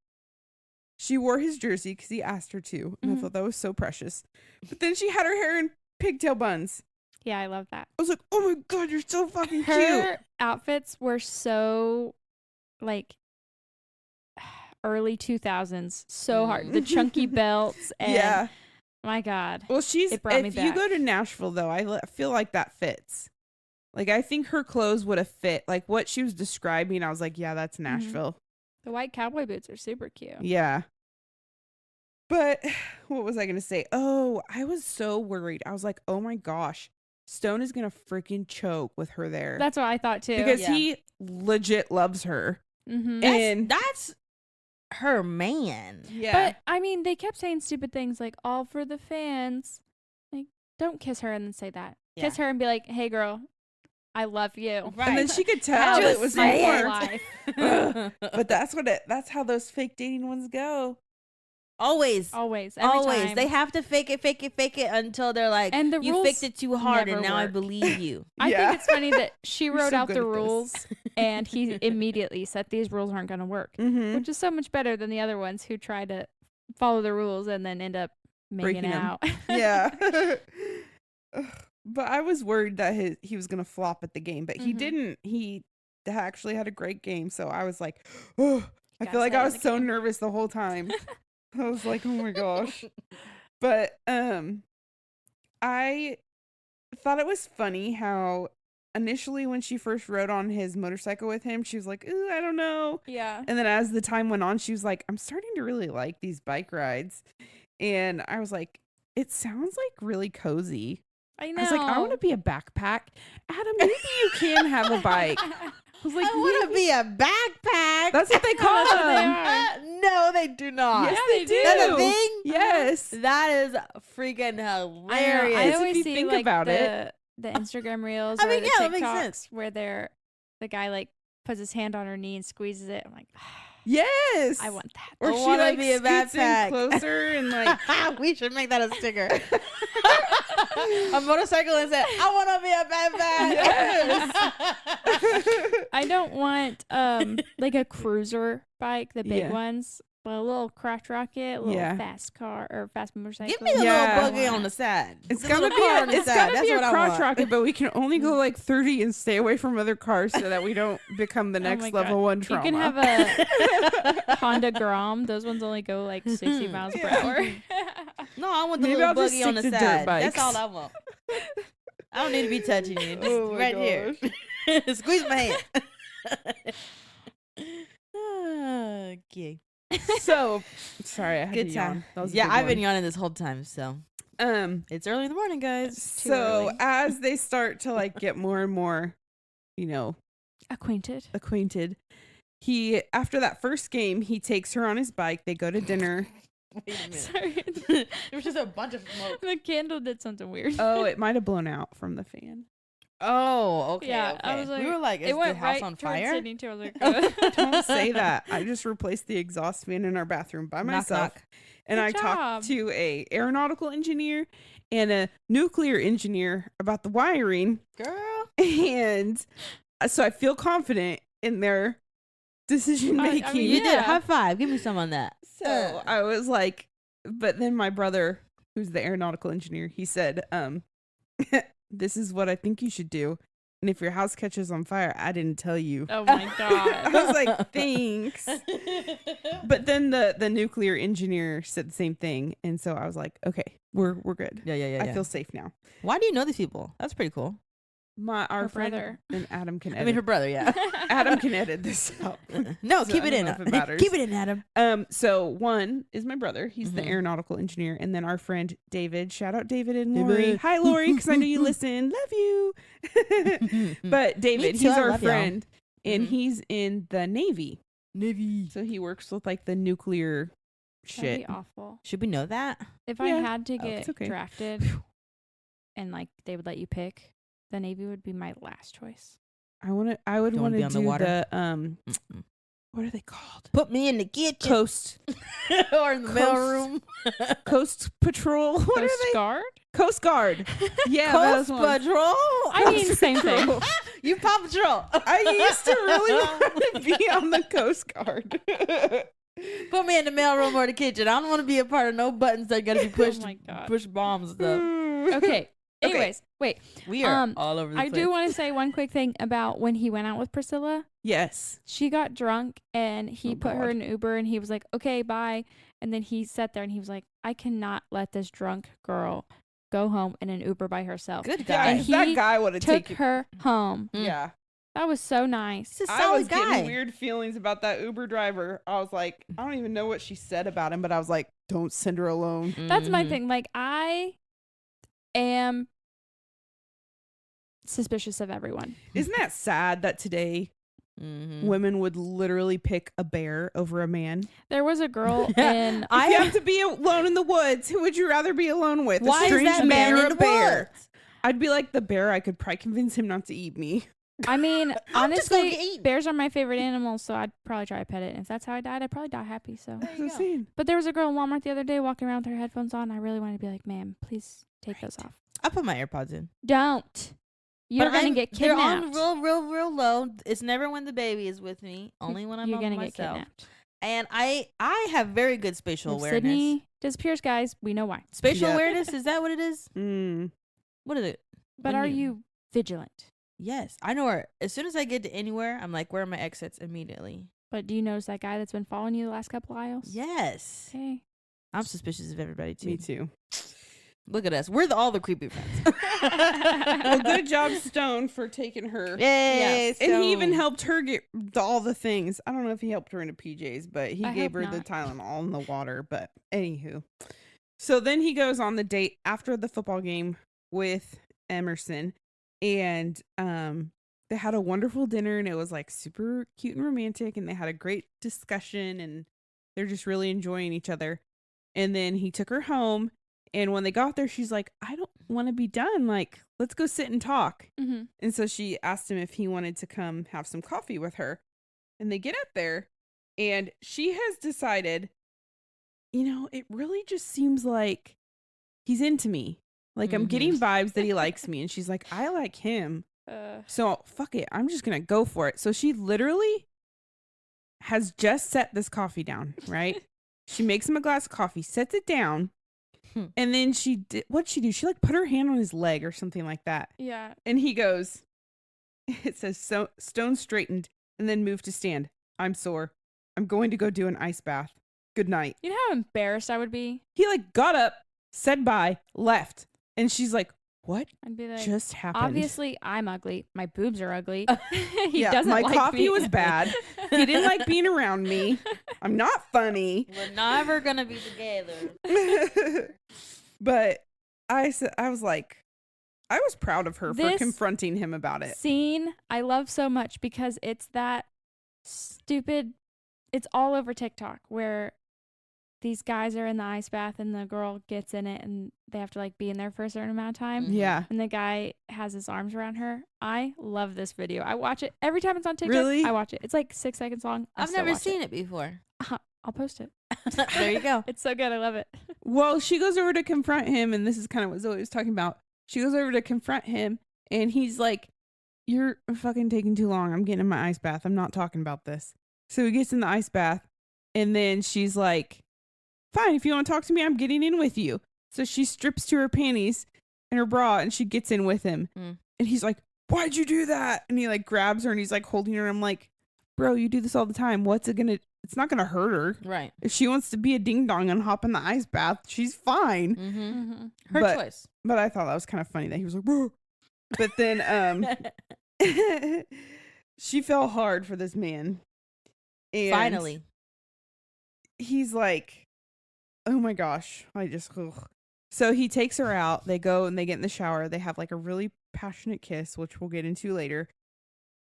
She wore his jersey because he asked her to. And I thought that was so precious. But then she had her hair in pigtail buns. Yeah, I love that. I was like, oh my God, you're so fucking cute. Her outfits were so like early 2000s, so hard. The chunky belts and Yeah. my God. Well, It brought me if you back. go to Nashville, though, I feel like that fits. Like, I think her clothes would have fit. Like, what she was describing, I was like, yeah, that's Nashville. The white cowboy boots are super cute. Yeah. But what was I going to say? Oh, I was so worried. I was like, oh my gosh, Stone is going to freaking choke with her there. That's what I thought too. Because Yeah. he legit loves her. Mm-hmm. And That's her man. yeah. But I mean, they kept saying stupid things like "all for the fans." Like, don't kiss her and then say that. Yeah. Kiss her and be like, "Hey, girl, I love you." Right. And then she could tell Just it was say more. it. Life. But that's how those fake dating ones go. Always. Always, every Always. time. They have to fake it until they're like, And the you rules faked it too hard and never now I work. believe you. I Yeah. think it's funny that she You're wrote so out good the at this. rules and he immediately said these rules aren't going to work, Mm-hmm. which is so much better than the other ones who try to follow the rules and then end up making Breaking 'em. out. Yeah. But I was worried that he was going to flop at the game, but he Mhm. didn't. He actually had a great game. So I was like, oh, I Got feel like set I in was the so game. nervous the whole time. I was like, oh my gosh. But I thought it was funny how initially when she first rode on his motorcycle with him, she was like, ooh, I don't know. Yeah. And then as the time went on, she was like, I'm starting to really like these bike rides. And I was like, it sounds like really cozy. I know. I was like, I want to be a backpack. Adam, maybe you can have a bike. I was like, I want to be a backpack. That's what they call That's what they them. are. No, they do not. Yes, Yeah, they they do. That's a thing? Yes. That is freaking hilarious. I If always you see think like about the it. the Instagram reels I or mean, the yeah, that makes TikToks sense. where the guy like puts his hand on her knee and squeezes it. I'm like, Yes. I want that. Or I she wanna like be a scoots backpack. in closer and like we should make that a sticker. A motorcycle and say, I want to be a backpack. I don't want like a cruiser bike, the big Yeah. ones, but a little crotch rocket, a little Yeah. fast car or fast motorcycle. Give me the Yeah. little buggy on the side. it's The gotta little be car a, on the it's side. gotta That's be what a I crotch want. rocket, but we can only go like 30 and stay away from other cars so that we don't become the Oh next my level God. one You trauma. can have a Honda Grom. Those ones only go like 60 miles per hour. No, I want the Maybe little I'll just buggy on the stick to dirt side. bikes. That's all I want. I don't need to be touching you. Just Oh my right here. Squeeze my hand. Okay. So sorry, I had Good to time. yawn. That was a Yeah, big I've been one. yawning this whole time, so it's early in the morning, guys. Too So early. as they start to like get more and more, Acquainted. acquainted, he after that first game, he takes her on his bike. They go to dinner. Wait a minute. Sorry. There was just a bunch of smoke. The candle did something weird. Oh, it might have blown out from the fan. Oh, okay. Yeah, okay. I was like, we were like, is it the went house right on towards fire? Sydney too. I was like, Don't say that. I just replaced the exhaust fan in our bathroom by Knock, myself. knock. And Good I job. talked to a aeronautical engineer and a nuclear engineer about the wiring. Girl. And so I feel confident in their decision making. I mean, You did. Yeah. High five. Give me some on that. So I was like, but then my brother, who's the aeronautical engineer, he said, this is what I think you should do. And if your house catches on fire, I didn't tell you. oh my I god. was like, thanks. But then the nuclear engineer said the same thing. And so I was like, okay, we're good. Yeah. I feel safe now. Why do you know these people? That's pretty cool. Our Her friend brother. and Adam can edit. I mean, her brother, yeah. Adam can edit this out. No, So keep I it don't in. know if it matters. Keep it in, Adam. So one is my brother. He's the Mhm. aeronautical engineer. And then our friend David. Shout out David and David. Lori. Hi, Lori, because I know you listen. Love you. But David, too, he's I our love y'all. friend. And Mhm. he's in the Navy. Navy. So he works with like the nuclear That'd shit. be awful. Should we know that? If I Yeah. had to Oh, it's get okay. drafted and like they would let you pick, the Navy would be my last choice. I would Don't want wanna to be on the do water? the what are they called? Put me in the kitchen Coast or in the mail Coast. room. Coast Patrol. What Coast are they? Guard? Coast Guard. Yeah, Coast those ones. Patrol. I mean, same thing. Patrol. You Paw Patrol. I used to really want to be on the Coast Guard. Put me in the mail room or the kitchen. I don't want to be a part of no buttons that gotta be pushed. Oh my god. Push bombs and stuff. Okay. Anyways, wait. We are Um, all over the I place. do want to say one quick thing about when he went out with Priscilla. Yes. She got drunk and he Oh, put her God. in an Uber and he was like, okay, bye. And then he sat there and he was like, I cannot let this drunk girl go home in an Uber by herself. Good Yeah, guy. And if that he guy would have Took taken. her home. Mm. Yeah. That was so nice. He's a I solid was guy. getting weird feelings about that Uber driver. I was like, I don't even know what she said about him, but I was like, don't send her alone. That's my Mhm. thing. Like, I am suspicious of everyone. Isn't that sad that today Mhm. women would literally pick a bear over a man? There was a girl in If you have to be alone in the woods, who would you rather be alone with? Why a is strange that man man or in a the bear? woods? I'd be like the bear. I could probably convince him not to eat me. I mean, I'm just gonna honestly, get eaten. bears are my favorite animals, so I'd probably try to pet it. And if that's how I died, I'd probably die happy. So, There That's you what I'm go. saying. but there was a girl in Walmart the other day walking around with her headphones on. I really wanted to be like, "Ma'am, please take those off. I put my AirPods in. Don't. You're But gonna I'm- get They're kidnapped. on real low. It's never when the baby is with me. Only when I'm You're on gonna myself. get kidnapped. And I have very good spatial If awareness. Sydney disappears, guys, we know why. Spatial Yep. awareness, is that what it is? Mm. What is it? But When are you vigilant? Yes, I know where. As soon as I get to anywhere, I'm like, where are my exits immediately? But do you notice that guy that's been following you the last couple aisles? Yes, Okay. I'm suspicious of everybody too. Me too. Look at us. We're all the creepy friends. Well, good job, Stone, for taking her. Yay! And he even Stone. helped her get all the things. I don't know if he helped her into PJs, but he I gave hope her the not. Tylenol in the water. But anywho. So then he goes on the date after the football game with Emerson. And they had a wonderful dinner and it was like super cute and romantic. And they had a great discussion and they're just really enjoying each other. And then he took her home. And when they got there, she's like, I don't want to be done. Like, let's go sit and talk. Mm-hmm. And so she asked him if he wanted to come have some coffee with her. And they get up there and she has decided, you know, it really just seems like he's into me. Like I'm getting vibes that he likes me. And she's like, I like him. So fuck it. I'm just going to go for it. So she literally has just set this coffee down, right? She makes him a glass of coffee, sets it down. And then what'd she do? She like put her hand on his leg or something like that. Yeah. And he goes, it says, so Stone straightened and then moved to stand. I'm sore. I'm going to go do an ice bath. Good night. You know how embarrassed I would be? He like got up, said bye, left. And she's like, what I'd be like, just happened? obviously I'm ugly. My boobs are ugly. He Yeah, doesn't my like coffee me. was bad. He didn't like being around me. I'm not funny. We're never gonna be together. But I was like, I was proud of her for This confronting him about it. Scene I love so much because it's that stupid, it's all over TikTok where these guys are in the ice bath and the girl gets in it and they have to like be in there for a certain amount of time. Yeah. And the guy has his arms around her. I love this video. I watch it every time it's on TikTok. Really? I watch it. It's like 6 seconds long. I've never seen it before. I'll post it. There you go. It's so good. I love it. Well, she goes over to confront him, and this is kind of what Zoe was talking about. She goes over to confront him, and he's like, you're fucking taking too long. I'm getting in my ice bath. I'm not talking about this. So he gets in the ice bath, and then she's like, fine, if you want to talk to me, I'm getting in with you. So she strips to her panties and her bra, and she gets in with him. Mm. And he's like, why'd you do that? And he like grabs her, and he's like holding her. And I'm like, bro, you do this all the time. It's not gonna hurt her. Right. If she wants to be a ding dong and hop in the ice bath, she's fine. Mm-hmm. Mm-hmm. Her But- choice. But I thought that was kind of funny that he was like, whoa. But then she fell hard for this man. And Finally. he's like, oh my gosh. Ugh. So he takes her out. They go and they get in the shower. They have like a really passionate kiss, which we'll get into later.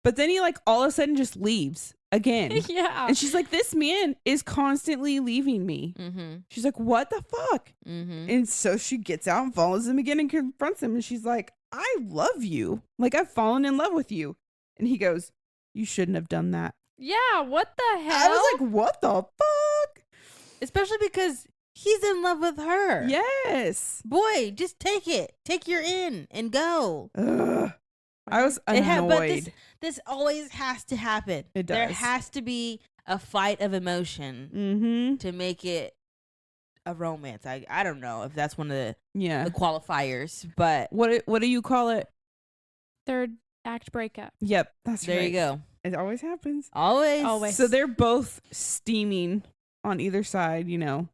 But then he like all of a sudden just leaves again. Yeah. And she's like, this man is constantly leaving me. Mm-hmm. She's like, what the fuck? Mm-hmm. And so she gets out and follows him again and confronts him. And she's like, I love you. Like, I've fallen in love with you. And he goes, you shouldn't have done that. Yeah. What the hell? I was like, what the fuck? Especially because he's in love with her. Yes. Boy, just take it. Take your in and go. Ugh. I was It annoyed. but this always has to happen. It There does. has to be a fight of emotion Mm-hmm. to make it a romance. I don't know if that's one of the Yeah. qualifiers, but What do you call it? Third act breakup. Yep. That's there right. you go. It always happens. Always. Always. So they're both steaming on either side, you know,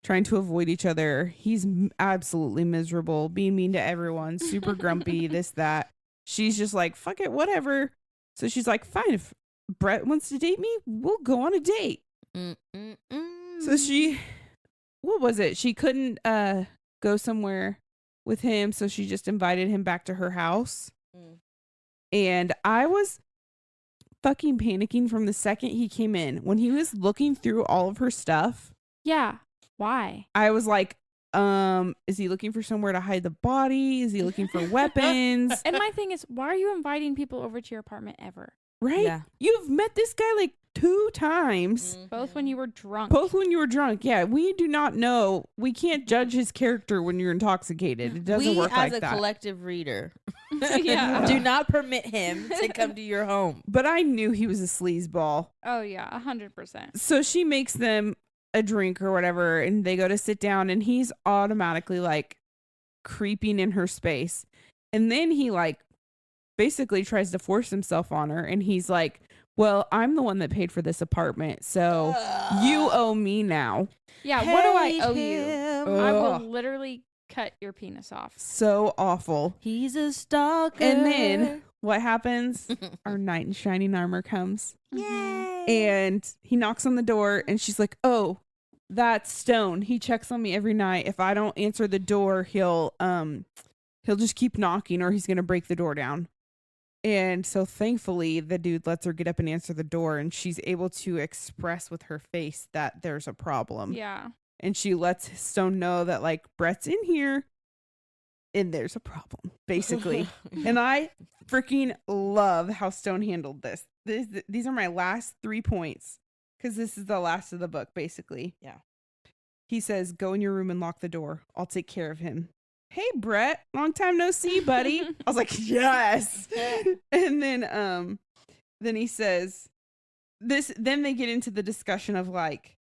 trying to avoid each other. He's absolutely miserable, being mean to everyone, super grumpy, this, that. She's just like, fuck it, whatever. So she's like, fine, if Brett wants to date me, we'll go on a date. So she, what was it? She couldn't go somewhere with him, so she just invited him back to her house. And I was fucking panicking from the second he came in. When he was looking through all of her stuff. Yeah. Why? I was like, is he looking for somewhere to hide the body? Is he looking for weapons? And my thing is, why are you inviting people over to your apartment ever? Right? Yeah. You've met this guy like 2 times. Both when you were drunk. Both when you were drunk. Yeah, we do not know. We can't judge his character when you're intoxicated. It doesn't work like as a that. collective reader, Yeah. do not permit him to come to your home. But I knew he was a sleazeball. Oh yeah, 100%. So she makes them a drink or whatever, and they go to sit down, and he's automatically like creeping in her space. And then he like basically tries to force himself on her, and he's like, well, I'm the one that paid for this apartment, so you owe me now. Yeah, what do I Hate owe you? him. I will Ugh. literally cut your penis off. So awful. He's a stalker. And then what happens? Our knight in shining armor comes, Yay. and he knocks on the door, and she's like, oh, that's Stone. He checks on me every night. If I don't answer the door, he'll just keep knocking, or he's gonna break the door down. And so thankfully the dude lets her get up and answer the door, and she's able to express with her face that there's a problem. Yeah. And she lets Stone know that like Brett's in here and there's a problem, basically. And I freaking love how Stone handled this. These are my last 3 points, because this is the last of the book, basically. Yeah. He says, go in your room and lock the door. I'll take care of him. Hey, Brett, long time no see, buddy. I was like, yes. And then he says then they get into the discussion of like,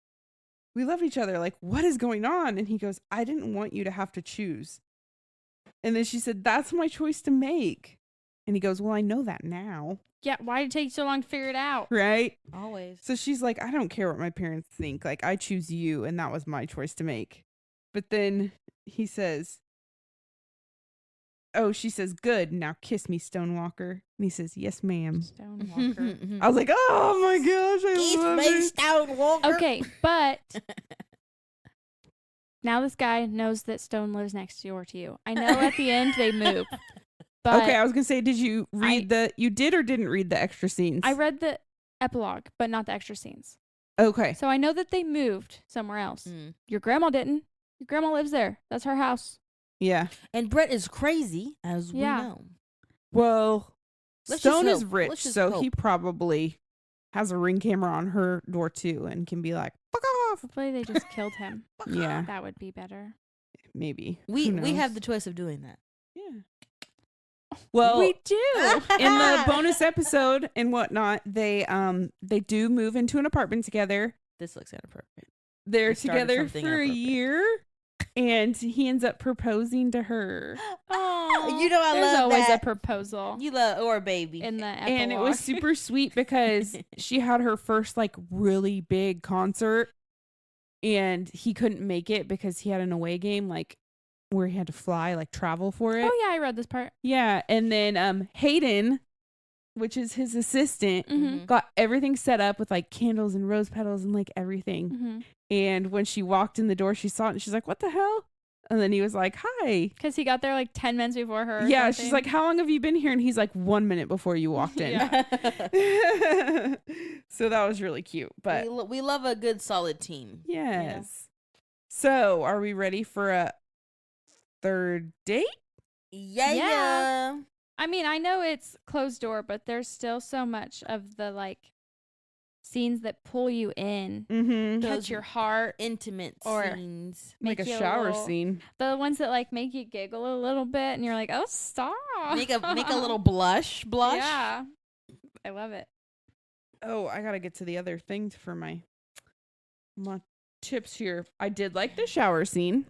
we love each other. Like, what is going on? And he goes, I didn't want you to have to choose. And then she said, that's my choice to make. And he goes, well, I know that now. Yeah, why did it take so long to figure it out? Right? Always. So she's like, I don't care what my parents think. Like, I choose you, and that was my choice to make. But then he says, oh, she says, good. Now kiss me, Stonewalker. And he says, yes, ma'am. Stonewalker. I was like, oh my gosh, I love it. Stonewalker. Okay, but now this guy knows that Stone lives next door to you. I know at the end they move. But Okay, I was going to say, did you read you did or didn't read the extra scenes? I read the epilogue, but not the extra scenes. Okay. So I know that they moved somewhere else. Your grandma didn't. Your grandma lives there. That's her house. Yeah. And Brett is crazy, as we know. Well, Let's Stone just is hope. rich, Let's just so he hope. probably has a ring camera on her door too and can be like, fuck off. Hopefully they just killed him. Yeah, That would be better. maybe. We Who have knows? the choice of doing that. Yeah. Well, we do. in the bonus episode and whatnot, they do move into an apartment together. This looks inappropriate. They're We started together something for a inappropriate. year, and he ends up proposing to her. Oh, you know I There's love always that. a proposal You love or a baby. in the epilogue. And it was super sweet because she had her first like really big concert, and he couldn't make it because he had an away game like where he had to fly, like travel for it. Oh yeah, I read this part. Yeah, and then Hayden, which is his assistant, Mm-hmm. got everything set up with like candles and rose petals and like everything. Mm-hmm. And when she walked in the door, she saw it and she's like, "What the hell?" And then he was like, "Hi." Because he got there like 10 minutes before her. Or Yeah, something. she's like, "How long have you been here?" And he's like, 1 minute before you walked in. Yeah. So that was really cute. But we love a good solid team. yes. So are we ready for a third date? Yeah. I mean, I know it's closed door, but there's still so much of the like scenes that pull you in, Mm-hmm. Those touch your heart, Intimate Or- scenes. Like make a you shower little- scene. The ones that like make you giggle a little bit, and you're like, "Oh, stop!" Make a little blush. Yeah, I love it. Oh, I gotta get to the other things for my tips here. I did like the shower scene.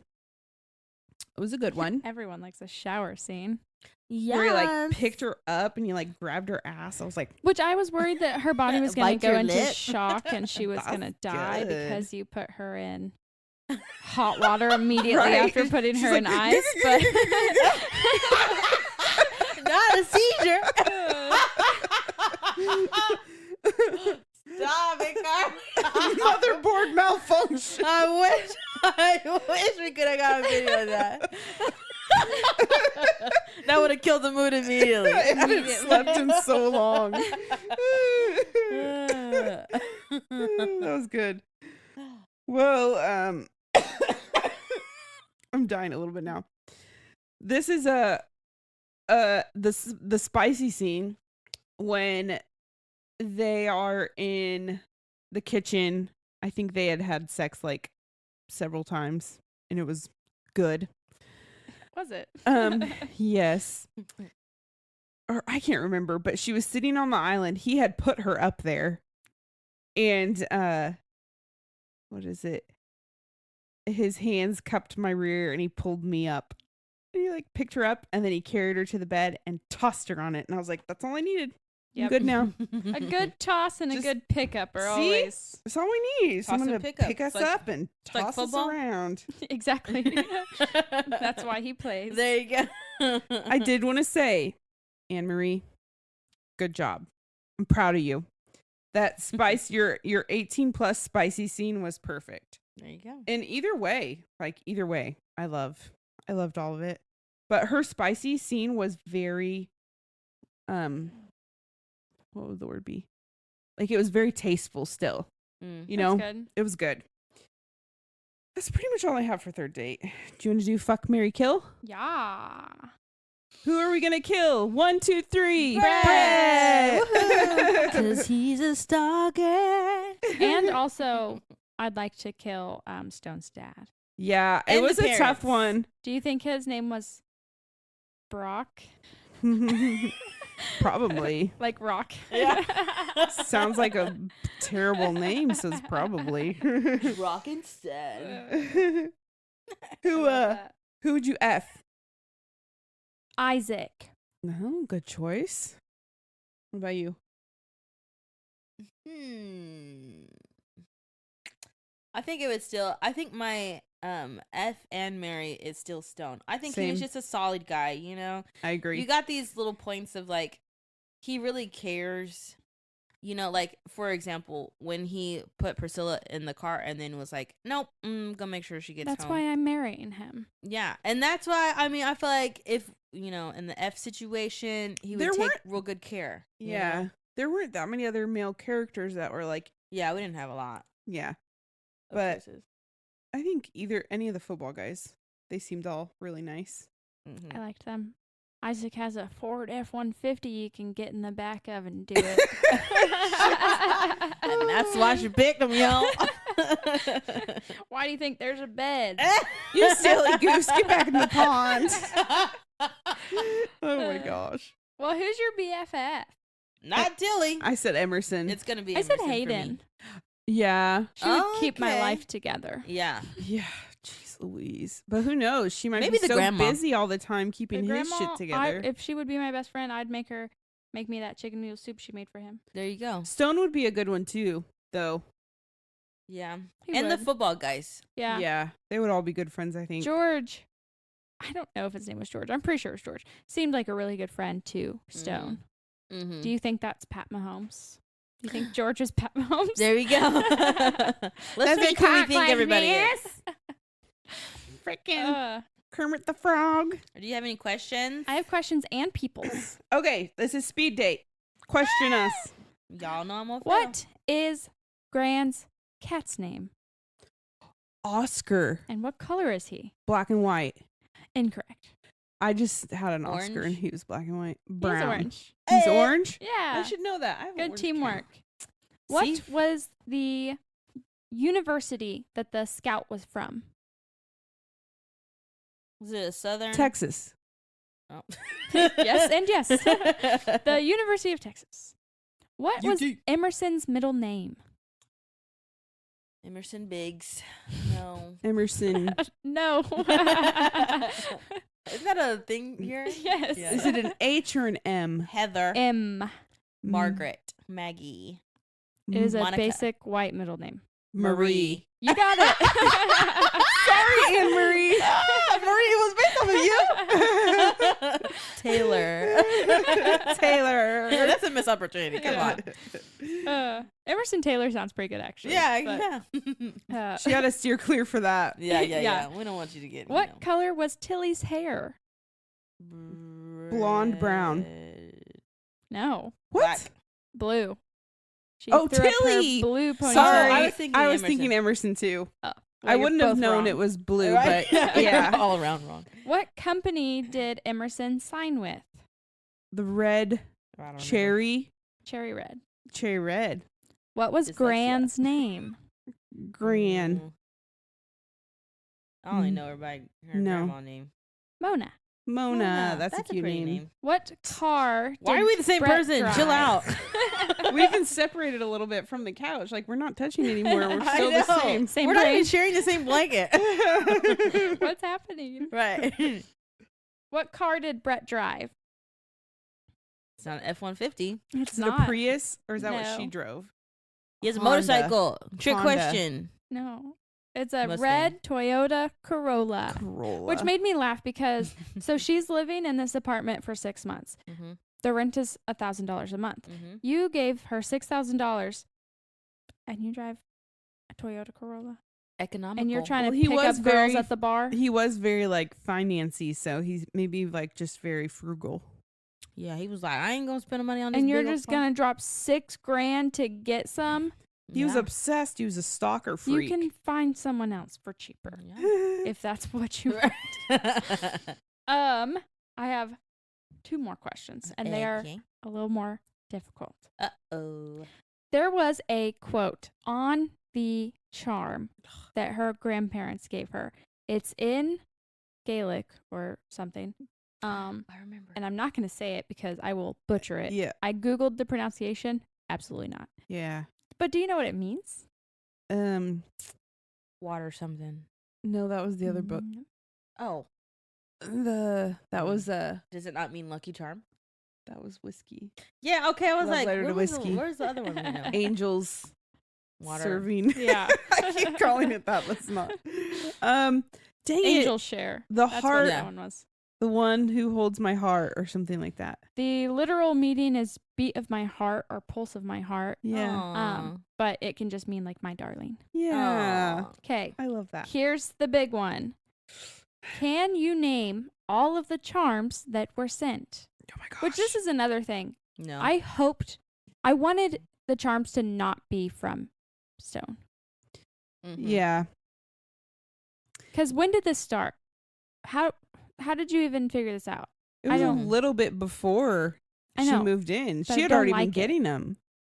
It was a good one. Everyone likes a shower scene, Yeah. Where he like picked her up and he like grabbed her ass. I was like, which I was worried that her body was going Bite to go your into lip. shock and she was That's going to die good. because you put her in hot water immediately Right. after putting She's her in like, ice. But Not a seizure. Stop it, Carmen. Motherboard malfunction. I wish we could have got a video of that. That would have killed the mood immediately. I haven't slept in so long. That was good. Well, I'm dying a little bit now. This is the spicy scene when they are in the kitchen. I think they had sex like several times, and it was good. Was it? Yes. Or I can't remember, but she was sitting on the island. He had put her up there. And what is it? His hands cupped my rear and he pulled me up. And he like picked her up and then he carried her to the bed and tossed her on it. And I was like, that's all I needed. I'm good now. A good toss and a Just- good pickup are See? always That's all we need. Toss Someone and to pick up. pick us It's like- up and like toss us football. around. exactly. That's why he plays. There you go. I did want to say, Anne Marie, good job. I'm proud of you. That spice, your 18 plus spicy scene was perfect. There you go. And either way, I loved all of it. But her spicy scene was very, what would the word be? Like it was very tasteful still. Mm. You know, That's good. it was good. That's pretty much all I have for third date. Do you want to do fuck, marry, kill? Yeah. Who are we gonna kill? 1, 2, 3. Brett! Brett! Cause he's a stalker. And also, I'd like to kill Stone's dad. Yeah, it And was the a tough parents. one. Do you think his name was Brock? Probably. Like Rock? Yeah. Sounds like a terrible name, so it's probably. Rock instead. Who who would you F? Isaac. No, good choice. What about you? I think it would still. I think my F and Mary is still Stone. I think he was Same. just a solid guy. You know, I agree. you got these little points of like he really cares. You know, like for example, when he put Priscilla in the car and then was like, "Nope, gonna make sure she gets That's home." why I'm marrying him. Yeah, and that's why I mean I feel like if you know in the F situation he would There take weren't- real good care. you yeah. know? There weren't that many other male characters that were like, Yeah, we didn't have a lot. yeah. Of But- choices. I think any of the football guys, they seemed all really nice. Mhm. I liked them. Isaac has a Ford F-150 you can get in the back of and do it. And that's why she picked him, yo. Why do you think there's a bed? You silly goose, get back in the pond. Oh my gosh. Well, who's your BFF? Not Tilly. I said Emerson. It's gonna be. I said Emerson for me. Hayden. Yeah. She would keep my Okay. life together. Yeah. Yeah. Jeez Louise. But who knows? She might Maybe be the so grandma. busy all the time keeping The his shit grandma, together. if she would be my best friend, I'd make me that chicken noodle soup she made for him. There you go. Stone would be a good one too, though. Yeah. He And the would. football guys. Yeah. They would all be good friends, I think. George. I don't know if his name was George. I'm pretty sure it was George. Seemed like a really good friend to Stone. Mm-hmm. Do you think that's Pat Mahomes? Do you think George is Pat Mahomes? There we go. Let's make who we think everybody is. Freaking Kermit the Frog. Do you have any questions? I have questions and people's. Okay, this is speed date. Question us. Y'all know I'm gonna fail. What is Gran's cat's name? Oscar. And what color is he? Black and white. Incorrect. I just had an Oscar Orange? and he was black and white. He's Brown. orange. He's Eh. orange? I Yeah. should know that. I have an Good orange teamwork. cat. What See? was the university that the scout was from? Was it a southern? Texas. Oh. Yes, and yes. The University of Texas. What was UT. Emerson's middle name? Emerson Biggs. No. Emerson. No. Isn't that a thing here? Yes. Yeah. Is it an H or an M? Heather. M. Margaret. Maggie. It is a Monica. basic white middle name. Marie. You got it. Sorry, Anne Marie. Marie, it was based off of you. Taylor. Taylor. Yeah, that's a missed opportunity. Come on. Emerson Taylor sounds pretty good, actually. Yeah. She had to steer clear for that. Yeah. We don't want you to get. What color was Tilly's hair? Blonde brown. No, What? Black. blue. She Oh, threw up her Tilly! blue ponytail. Sorry, I I was thinking was Emerson. thinking Emerson too. Oh, I well, wouldn't you're have both known wrong. it was blue, Right? but yeah. all around wrong. What company did Emerson sign with? The red I don't remember. cherry Cherry Red. red. What was Dyslexia. Gran's name? Gran. I only know her by her No. grandma name. Mona. Mona. That's a cute pretty name. What car? Why did are we the same Brett person? drive? Chill out. We've been separated a little bit from the couch. Like, we're not touching anymore. We're I still the know. same. Same We're not brain. even sharing the same blanket. What's happening? Right. What car did Brett drive? It's not an F-150. It's Is it not. a Prius or is that what she No. drove? He has a Honda. motorcycle. Trick Honda. question. No. It's a Mustang. red Toyota Corolla. Corolla. Which made me laugh because so she's living in this apartment for 6 months. Mm-hmm. The rent is $1,000 a month. Mm-hmm. You gave her $6,000 and you drive a Toyota Corolla. Economical. And you're trying Well, to he pick was up girls very- at the bar. He was very like financy, so he's maybe like just very frugal. Yeah, he was like, I ain't gonna spend the money on this. And you're big old just phone." going to drop $6,000 to get some. He was Yeah. obsessed. He was a stalker You freak. can find someone else for cheaper Yeah. if that's what you want. I have 2 more questions and they are Okay. a little more difficult. Uh-oh. There was a quote on the charm that her grandparents gave her. It's in Gaelic or something. I remember. And I'm not going to say it because I will butcher it. Yeah. I googled the pronunciation. Absolutely not. Yeah. But do you know what it means? Water something. No, that was the other book. Mm, Oh. That was Does it not mean Lucky Charm? that was whiskey. Yeah, okay. I was Love like, letter to where's whiskey. where's the other one? We know? Angels Water. serving. Yeah. I keep calling it that. Let's not. Dang Angel it. share. The That's heart. what Yeah. that one was. The one who holds my heart or something like that. The literal meaning is beat of my heart or pulse of my heart. Yeah. Aw. But it can just mean like my darling. Yeah. Aw. Okay. I love that. Here's the big one. Can you name all of the charms that were sent? Oh my gosh. Which this is another thing. No. I wanted the charms to not be from stone. Mhm. Yeah. Because when did this start? How did you even figure this out? It I was a don't- little bit before I she know, moved in. but She I had don't already like been it. getting them.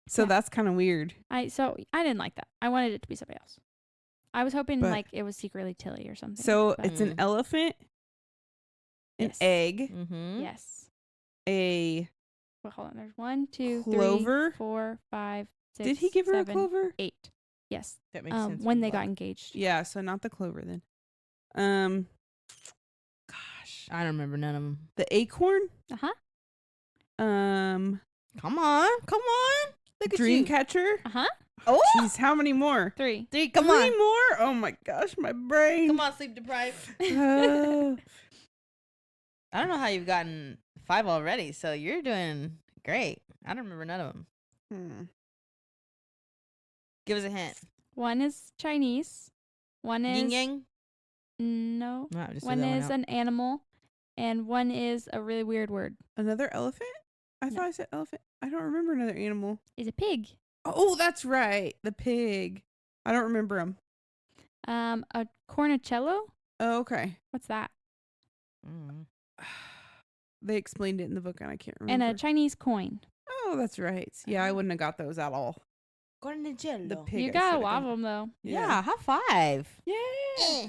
So Yeah. that's kind of weird. So I didn't like that. I wanted it to be somebody else. I was hoping But- like it was secretly Tilly or something. So but- it's an Mm. elephant, an Yes. egg, Mm-hmm. yes. a Well, hold on. There's 1, 2, 3, Clover? 4, 5, 6. Did he give her 7, a clover? 8. Yes. That makes sense. When from they the got love. engaged. Yeah, so not the clover then. Gosh, I don't remember none of them. the acorn. Uh huh. Come on. Look at you. Dreamcatcher. Uh huh. Oh, Jeez, how many more? 3. three. Come Three on. more? Oh my gosh, my brain. Come on, sleep deprived. Oh. I don't know how you've gotten 5 already, so you're doing great. I don't remember none of them. Hmm. Give us a hint. 1 is Chinese. 1 is Yin yang. no. No, just 1 is an animal, and 1 is a really weird word. Another elephant? I No. thought I said elephant. I don't remember another animal. Is a pig. Oh, that's right. The pig. I don't remember him. A cornicello. Oh, okay. What's that? Mm. They explained it in the book and I can't And remember. a Chinese coin. Oh, that's right. Yeah, I wouldn't have got those at all. Cornicello. The pig. You I got a should've lot of gone- them though. Yeah, high 5. Yeah.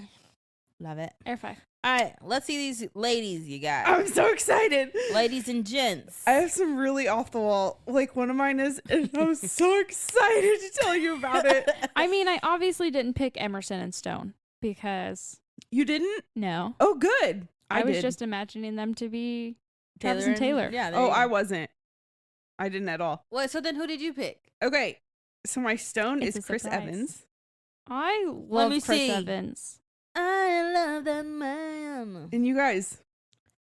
Love it. Air 5. All right, let's see these ladies you got. I'm so excited. Ladies and gents. I have some really off the wall. Like one of mine is, and I'm so excited to tell you about it. I mean, I obviously didn't pick Emerson and Stone because You didn't? no, Oh, good. I was did. just imagining them to be Travis and Taylor. Yeah. there Oh, you I go. wasn't. I didn't at all. Well, so then who did you pick? Okay. So my stone It's is a Chris surprise. Evans. I love me Chris see. Evans. I love that man. And you guys,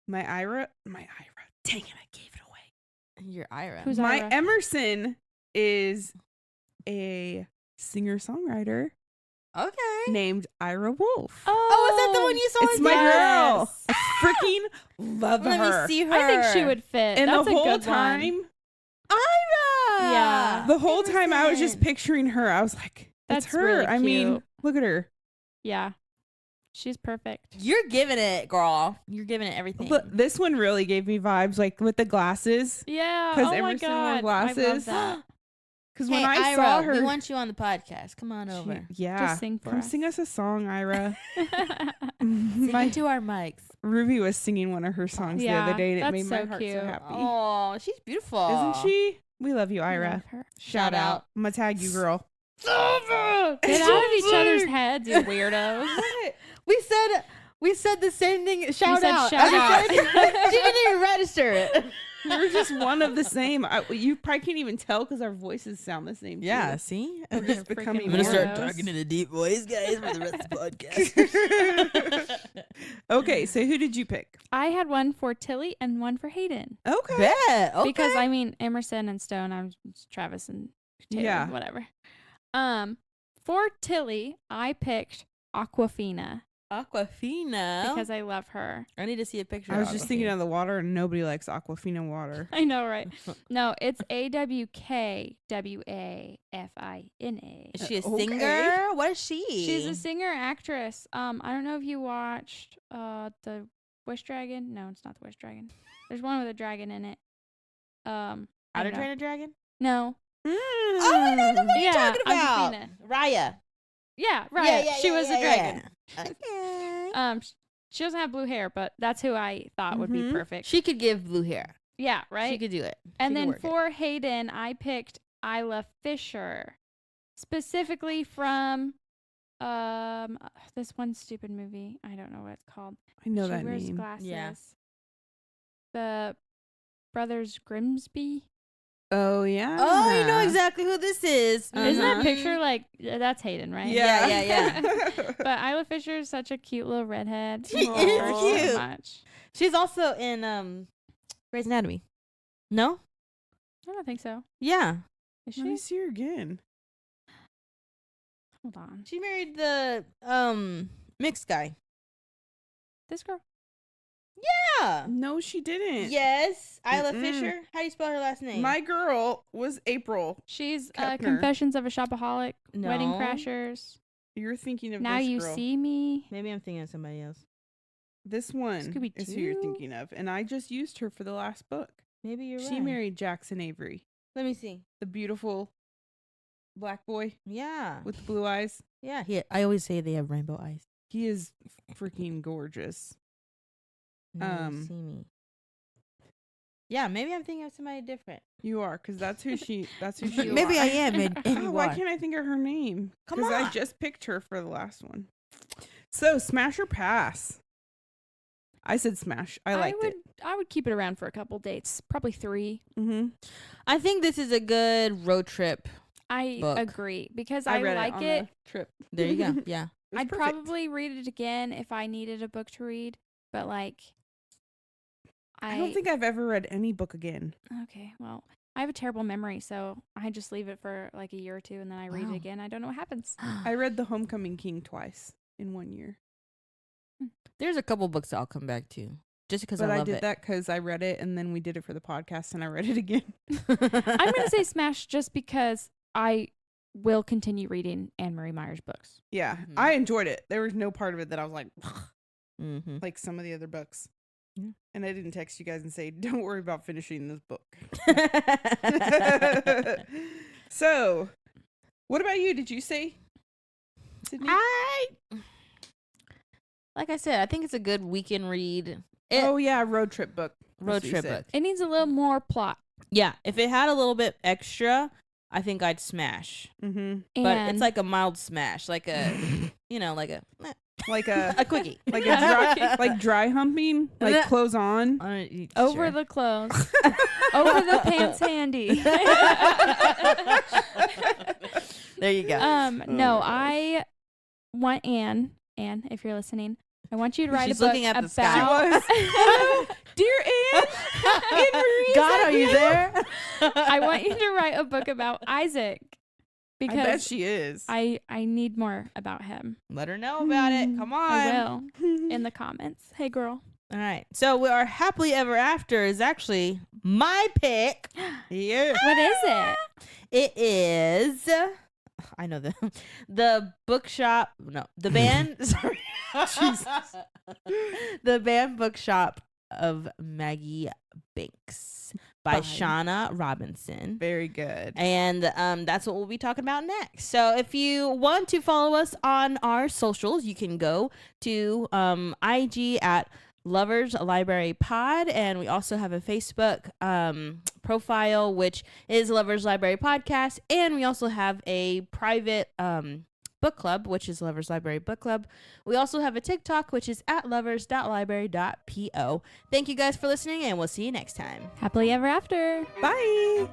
my Ira. Dang it, I gave it away. You're Ira. Who's My Ira? Emerson is a singer-songwriter Okay. named Ira Wolf. Oh, is that the one you saw? It's in my Dallas? girl. I freaking love Let her. me see her. I think she would fit. And That's the a whole good time, one. Ira. Yeah. the whole time I was just Emerson. picturing her. I was like, that's That's her. really I mean, cute. look at her. Yeah. She's perfect. You're giving it, girl. You're giving it everything. But this one really gave me vibes, like with the glasses. Yeah. 'Cause Oh my Emerson wore god. I glasses. love that. Because hey, when I Ira, saw her, we want you on the podcast. Come on she- over. yeah, Just sing for come us. sing us a song, Ira. Sing My into our mics. Ruby was singing one of her songs the other Yeah, day, and it that's made my so heart cute. so happy. Oh, she's beautiful. Isn't she? We love you, I Ira. love her. Shout out. I'm gonna tag you, girl. Get out of each other's heads, you weirdos. We said the same thing. Shout said out. shout out. She didn't even register it. We're just one of the same. You probably can't even tell because our voices sound the same. Yeah, too. see? We're just Freaking becoming I'm gonna start weirdos. talking in a deep voice, guys, for the rest of the podcast. Okay, so who did you pick? I had one for Tilly and one for Hayden. Okay. Bet. Okay. Because I mean Emerson and Stone, I'm Travis and Taylor, Yeah. whatever. For Tilly, I picked Aquafina Aquafina. because I love her. I need to see a picture. I was of just thinking Aquafina. of the water, and nobody likes Aquafina water. I know, right? No, it's AWKWAFINA. Is she a Okay. singer? What is she? She's a singer actress. I don't know if you watched the Wish Dragon. No, it's not the Wish Dragon. There's one with a dragon in it. I How to don't know. Train a Dragon? No. Oh, I know the one you're Yeah, talking about. Aquafina. Raya. Yeah, right. She was a dragon. Okay. She doesn't have blue hair, but that's who I thought would be Mhm. perfect. She could give blue hair. Yeah, She right. could do it. And She could then work it. for Hayden, I picked Isla Fisher, specifically from this one stupid movie. I don't know what it's called. I know she that wears name. glasses. Yeah. The Brothers Grimsby. Oh yeah. Oh, you know exactly who this is. Isn't that Mhm. picture like that's Hayden, right? Yeah, yeah, yeah. But Isla Fisher is such a cute little redhead. She I love her is cute. so much. She's also in Grey's Anatomy. No? I don't think so. Yeah. Is Let me she? see her again. Hold on. She married the mixed guy. This girl. Yeah. No, she didn't. Yes. Isla Mm-mm. Fisher. How do you spell her last name? My girl was April. She's Kepner. Confessions of a Shopaholic, Wedding No. Crashers. You're thinking of Now this You girl. See Me. Maybe I'm thinking of somebody else. This one is who you're Scooby-Doo. thinking of, and I just used her for the last book. Maybe you're She right. married Jackson Avery, Let me see. the beautiful black boy Yeah. with the blue eyes. Yeah. I always say they have rainbow eyes. He is freaking gorgeous. Now you see me. Yeah, maybe I'm thinking of somebody different. You are, because that's who she. That's who she. Maybe I are. am. And Oh, you why are. can't I think of her name? Come Because I on. just picked her for the last one. So smash or pass? I said smash. I liked it. I would keep it around for a couple dates, probably 3. Mm-hmm. I think this is a good road trip. I Book. agree because I read like on it. the trip. There you go. Yeah. It was I'd perfect. probably read it again if I needed a book to read, but like I don't think I've ever read any book again. Okay, well, I have a terrible memory, so I just leave it for like a year or two and then I read Wow. it again. I don't know what happens. I read The Homecoming King twice in 1 year. There's a couple books I'll come back to just because But I I love did it. that because I read it and then we did it for the podcast and I read it again. I'm going to say smash just because I will continue reading Anne Marie Meyer's books. Yeah, Mhm. I enjoyed it. There was no part of it that I was like, Mm-hmm. like some of the other books. Yeah. And I didn't text you guys and say, don't worry about finishing this book. So, what about you? Did you say, Sydney? Like I said, I think it's a good weekend read. Oh, yeah, road trip book. That's Road what you trip said. book. It needs a little more plot. Yeah, if it had a little bit extra, I think I'd smash. Mm-hmm. But And it's like a mild smash, like a, like a Like a a quickie, like a dry, like dry humping, like clothes on. over the clothes, over the pants handy. There you go. No, I want Anne, if you're listening, I want you to write She's a book looking at the about. sky. Dear Anne, Anne-Marie, God, is are you that there? I want you to write a book about Isaac I bet because she is. I need more about him. Let her know about it. Come on. I will in the comments. Hey, girl. All right. So we are happily ever after is actually my pick. Yeah. What is it? It is. I know the bookshop. No, the band. Sorry, Jesus. The band bookshop of Maggie Banks by Fine. Shauna Robinson. Very good. And that's what we'll be talking about next. So if you want to follow us on our socials, you can go to IG at Lovers Library Pod, and we also have a Facebook profile, which is Lovers Library Podcast, and we also have a private book club, which is Lovers Library Book Club. We also have a TikTok, which is at lovers.library.po. Thank you guys for listening, and we'll see you next time. Happily ever after. Bye.